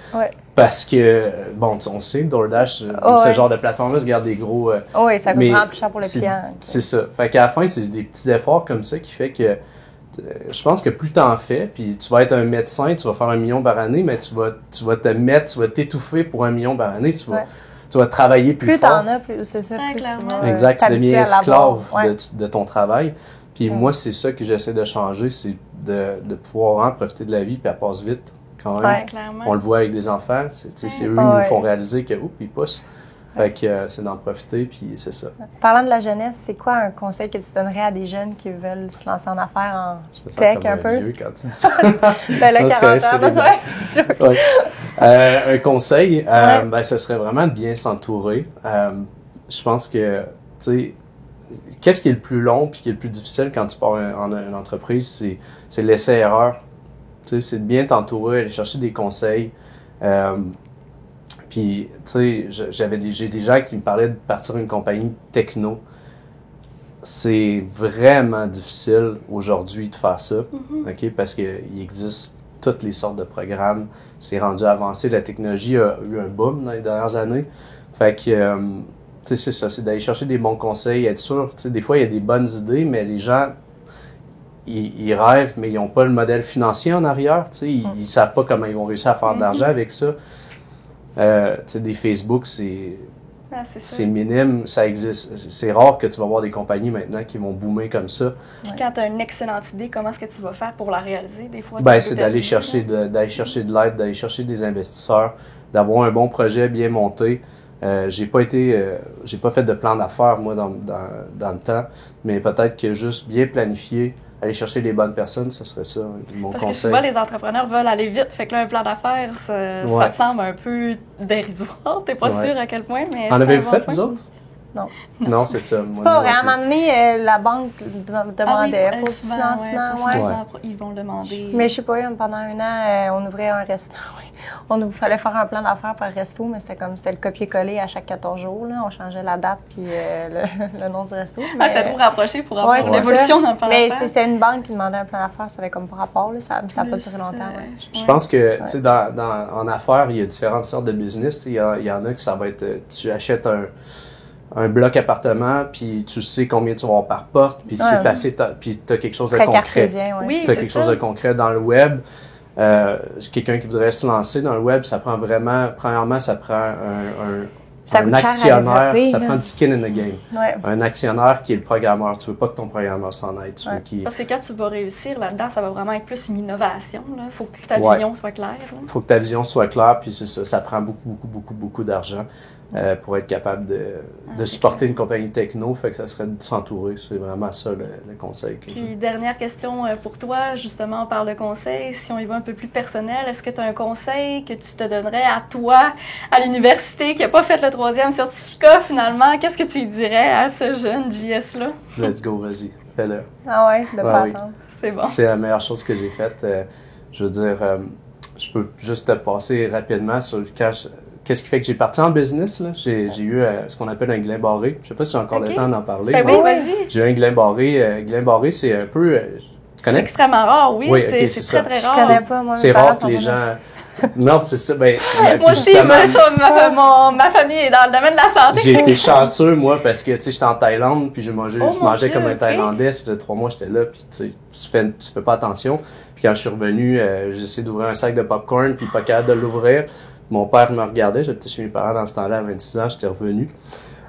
S3: Parce que, bon, on sait, DoorDash, ce genre de plateforme-là se garde des gros...
S2: oui, ça coûte vraiment plus cher pour le client.
S3: C'est ça. Fait qu'à la fin, c'est des petits efforts comme ça qui fait que je pense que plus t'en fais, puis tu vas être un médecin, tu vas faire 1 million par année, mais tu vas t'étouffer pour 1 million par année, tu vas travailler plus fort.
S2: Plus t'en as, plus c'est ça.
S1: Clairement.
S3: Exact, tu deviens esclave de ton travail. Puis moi, c'est ça que j'essaie de changer, c'est de pouvoir vraiment profiter de la vie, puis elle passe vite. Quand même. On le voit avec des enfants, c'est eux qui nous font réaliser que ils poussent. Fait que c'est d'en profiter, puis c'est ça.
S2: Parlant de la jeunesse, c'est quoi un conseil que tu donnerais à des jeunes qui veulent se lancer en affaires en tech un peu?
S3: Vieux quand tu dis ça.
S2: Ben là, 40 ans,
S3: un conseil, ce serait vraiment de bien s'entourer. Je pense que, tu sais, qu'est-ce qui est le plus long puis qui est le plus difficile quand tu pars en une entreprise, c'est l'essai-erreur. Tu sais, c'est de bien t'entourer, aller chercher des conseils. Puis, tu sais, j'ai des gens qui me parlaient de partir une compagnie techno. C'est vraiment difficile aujourd'hui de faire ça, OK? Parce qu'il existe toutes les sortes de programmes. C'est rendu avancé. La technologie a eu un boom dans les dernières années. Fait que, tu sais, c'est ça, c'est d'aller chercher des bons conseils, être sûr. Tu sais, des fois, il y a des bonnes idées, mais les gens... Ils rêvent, mais ils n'ont pas le modèle financier en arrière. Ils ne savent pas comment ils vont réussir à faire de l'argent avec ça. Des Facebook, c'est minime, ça existe. C'est rare que tu vas voir des compagnies maintenant qui vont boomer comme ça.
S1: Puis quand tu as une excellente idée, comment est-ce que tu vas faire pour la réaliser des fois?
S3: C'est d'aller chercher de l'aide, d'aller chercher des investisseurs, d'avoir un bon projet bien monté. J'ai pas fait de plan d'affaires, moi, dans le temps, mais peut-être que juste bien planifié, aller chercher les bonnes personnes, ce serait ça, mon conseil.
S1: Parce que souvent, les entrepreneurs veulent aller vite, fait que là, un plan d'affaires, ça te semble un peu dérisoire. T'es pas sûr à quel point, mais...
S3: En avez-vous fait, vous autres?
S2: Non.
S3: Non, c'est ça.
S2: C'est pas vrai. À un moment donné, la banque demandait pour le
S1: financement. Ils vont demander.
S2: Mais je sais pas, pendant un an, on ouvrait un resto. Il fallait faire un plan d'affaires par resto, mais c'était le copier-coller à chaque 14 jours. Là. On changeait la date puis le nom du resto.
S1: C'était trop rapproché pour avoir une évolution dans le plan d'affaires.
S2: Mais si c'était une banque qui demandait un plan d'affaires, ça avait comme pas rapport. Là. Ça n'a pas duré longtemps.
S3: Je pense que en affaires, il y a différentes sortes de business. Il y en a qui ça va être, tu achètes un bloc appartement, puis tu sais combien tu vas avoir par porte, puis puis tu as quelque chose de concret.
S2: Oui,
S3: tu as quelque chose de concret dans le web. Quelqu'un qui voudrait se lancer dans le web, ça prend vraiment, premièrement, ça prend un actionnaire, ça prend du skin in the game.
S2: Ouais.
S3: Un actionnaire qui est le programmeur. Tu veux pas que ton programmeur s'en aille.
S1: Parce que quand tu vas réussir là-dedans, ça va vraiment être plus une innovation. Il faut que ta vision soit claire.
S3: Il faut que ta vision soit claire, puis c'est ça. Ça prend beaucoup d'argent pour être capable de supporter une compagnie techno. Fait que ça serait de s'entourer. C'est vraiment ça le conseil.
S1: Puis dernière question pour toi, justement, on parle de conseil. Si on y va un peu plus personnel, est-ce que tu as un conseil que tu te donnerais à toi, à l'université, qui n'a pas fait le 3e certificat finalement? Qu'est-ce que tu lui dirais à ce jeune JS-là?
S3: Let's go, vas-y, fais-le.
S2: Ah ouais, de pas attendre.
S1: C'est bon.
S3: C'est la meilleure chose que j'ai faite. Je veux dire, je peux juste te passer rapidement sur le cash. Qu'est-ce qui fait que j'ai parti en business? Là? J'ai eu ce qu'on appelle un Glen Barré. Je ne sais pas si j'ai encore le temps d'en parler.
S1: Ben oui, vas-y.
S3: J'ai eu un Glen Barré. Glen Barré, c'est un peu... tu connais?
S1: C'est extrêmement rare, oui.
S3: Okay,
S1: c'est très, très rare.
S2: Je connais pas, moi.
S3: C'est rare que les gens... Non, c'est ça. Ben,
S1: moi aussi, ma famille est dans le domaine de la santé.
S3: J'ai été chanceux, moi, parce que j'étais en Thaïlande, puis je mangeais comme un Thaïlandais. Ça faisait 3 mois que j'étais là, puis tu fais pas attention. Puis quand je suis revenu, j'ai essayé d'ouvrir un sac de popcorn, puis pas capable de l'ouvrir. Mon père me regardait, j'étais chez mes parents dans ce temps-là à 26 ans, j'étais revenu.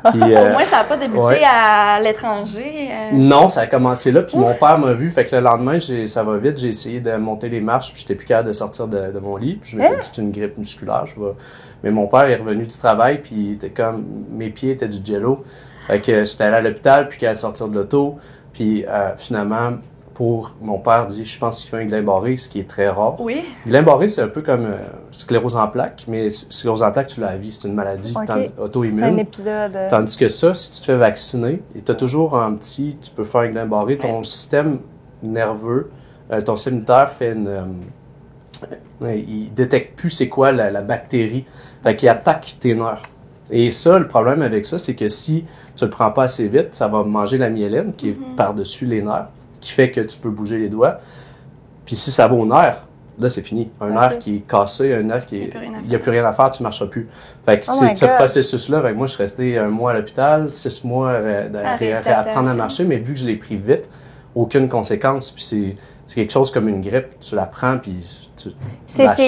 S1: Puis, au moins, ça n'a pas débuté à l'étranger.
S3: Non, ça a commencé là, puis mon père m'a vu, fait que le lendemain, ça va vite, j'ai essayé de monter les marches, puis j'étais plus capable de sortir de mon lit, puis je m'étais dit c'est une grippe musculaire, Mais mon père est revenu du travail, puis il était comme, mes pieds étaient du jello, fait que j'étais allé à l'hôpital, puis qu'il allait sortir de l'auto, puis finalement... mon père dit, je pense qu'il fait un Guillain-Barré, ce qui est très rare.
S1: Oui.
S3: Guillain-Barré, c'est un peu comme sclérose en plaques, mais sclérose en plaques, tu l'as à vie, c'est une maladie auto-immune.
S2: C'est un épisode.
S3: Tandis que ça, si tu te fais vacciner, et tu as toujours tu peux faire un Guillain-Barré, ton système nerveux, ton système immunitaire fait il détecte plus c'est quoi la bactérie, fait qu'il attaque tes nerfs. Et ça, le problème avec ça, c'est que si tu le prends pas assez vite, ça va manger la myéline qui est par-dessus les nerfs, qui fait que tu peux bouger les doigts. Puis si ça va au nerf, là, c'est fini. Un nerf qui est cassé, un nerf qui est... Il n'y a plus rien à faire, tu ne marcheras plus. Fait que ce processus-là, moi, je suis resté 1 mois à l'hôpital, 6 mois à réapprendre à marcher, mais vu que je l'ai pris vite, aucune conséquence. Puis c'est quelque chose comme une grippe, tu la prends, puis tu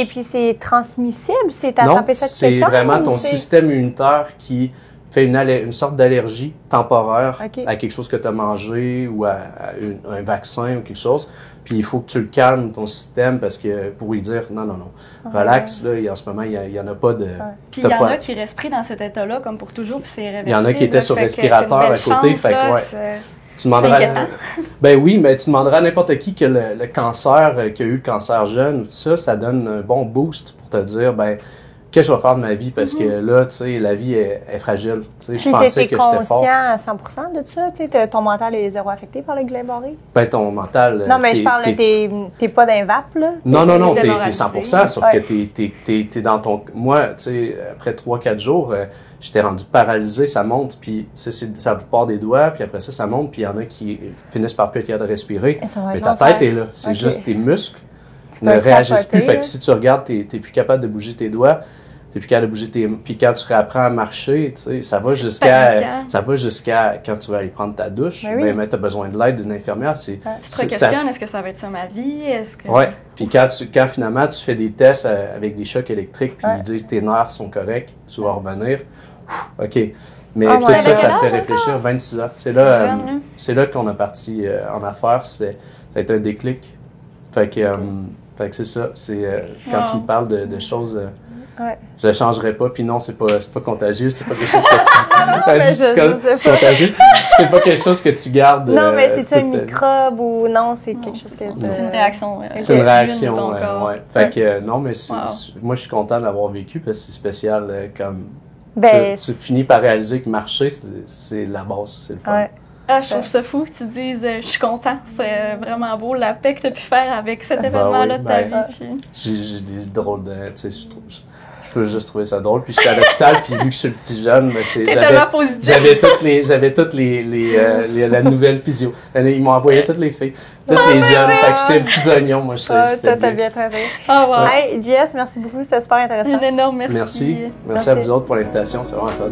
S2: Puis c'est transmissible? C'est attrapé ça de quelqu'un?
S3: C'est vraiment ton système immunitaire qui fait une sorte d'allergie temporaire à quelque chose que tu as mangé ou à un vaccin ou quelque chose. Puis il faut que tu le calmes, ton système, parce que pour lui dire non, relax, là, en ce moment, il n'y en a pas de...
S1: Puis il y en a qui restent pris dans cet état-là comme pour toujours, puis c'est irréversible.
S3: Il y en a qui étaient sur respirateur à côté, fait que tu demanderas, ben oui, mais tu demanderas à n'importe qui que le cancer, qui a eu le cancer jeune ou tout ça, ça donne un bon boost pour te dire, ben qu'est-ce que je vais faire de ma vie? Parce que là, tu sais, la vie est fragile. Tu sais, je pensais que j'étais fort.
S2: Tu es conscient à 100% de ça? Tu sais, ton mental est zéro affecté par le Guillain-Barré?
S3: Ben, ton mental...
S2: Non, mais je parle, t'es pas d'un vape, là?
S3: Non, t'es 100%, sauf que t'es dans ton... Moi, tu sais, après 3-4 jours, j'étais rendu paralysé, ça monte, puis ça part des doigts, puis après ça monte, puis il y en a qui finissent par plus être capable de respirer. Mais ta tête est là. C'est juste tes muscles ne réagissent plus. Fait que si tu regardes, t'es plus capable de bouger tes doigts, t'es plus capable de bouger tes... Puis quand tu réapprends à marcher, tu sais, ça va jusqu'à quand tu vas aller prendre ta douche, mais tu as besoin de l'aide d'une infirmière.
S1: Tu te questionnes, est-ce que ça va être ça ma vie?
S3: Oui. Puis quand finalement tu fais des tests avec des chocs électriques, puis ils disent tes nerfs sont corrects, tu vas revenir, OK. Mais tout ça te fait réfléchir. 26 ans. C'est là qu'on a parti en affaires. Ça a été un déclic. Fait que c'est ça. Quand tu me parles de choses... Je ne changerai pas, puis non, c'est pas contagieux, c'est pas quelque chose que tu... c'est contagieux. C'est pas quelque chose que tu gardes...
S2: Non, mais c'est-tu un microbe ou non, c'est quelque chose que...
S1: C'est une réaction.
S3: C'est une réaction, ouais. Fait que non, mais moi, je suis content d'avoir vécu, parce que c'est spécial comme... tu finis par réaliser que marcher, c'est la base, c'est le fun.
S2: Ouais.
S1: Ah, je trouve ça fou que tu dises je suis content, c'est vraiment beau la paix que tu as pu faire avec cet événement-là de ta vie. Puis...
S3: J'ai des drôles de. Tu sais, je peux juste trouver ça drôle. Puis j'étais à l'hôpital, puis vu que je suis le petit jeune, j'avais toutes la nouvelle physio. Ils m'ont envoyé toutes les filles, toutes les jeunes. Fait que j'étais un petit oignon, moi, je sais.
S2: T'as bien traité. Hey, JS, merci beaucoup, c'était super intéressant.
S1: Un énorme merci.
S3: Merci à vous autres pour l'invitation, c'est vraiment fun.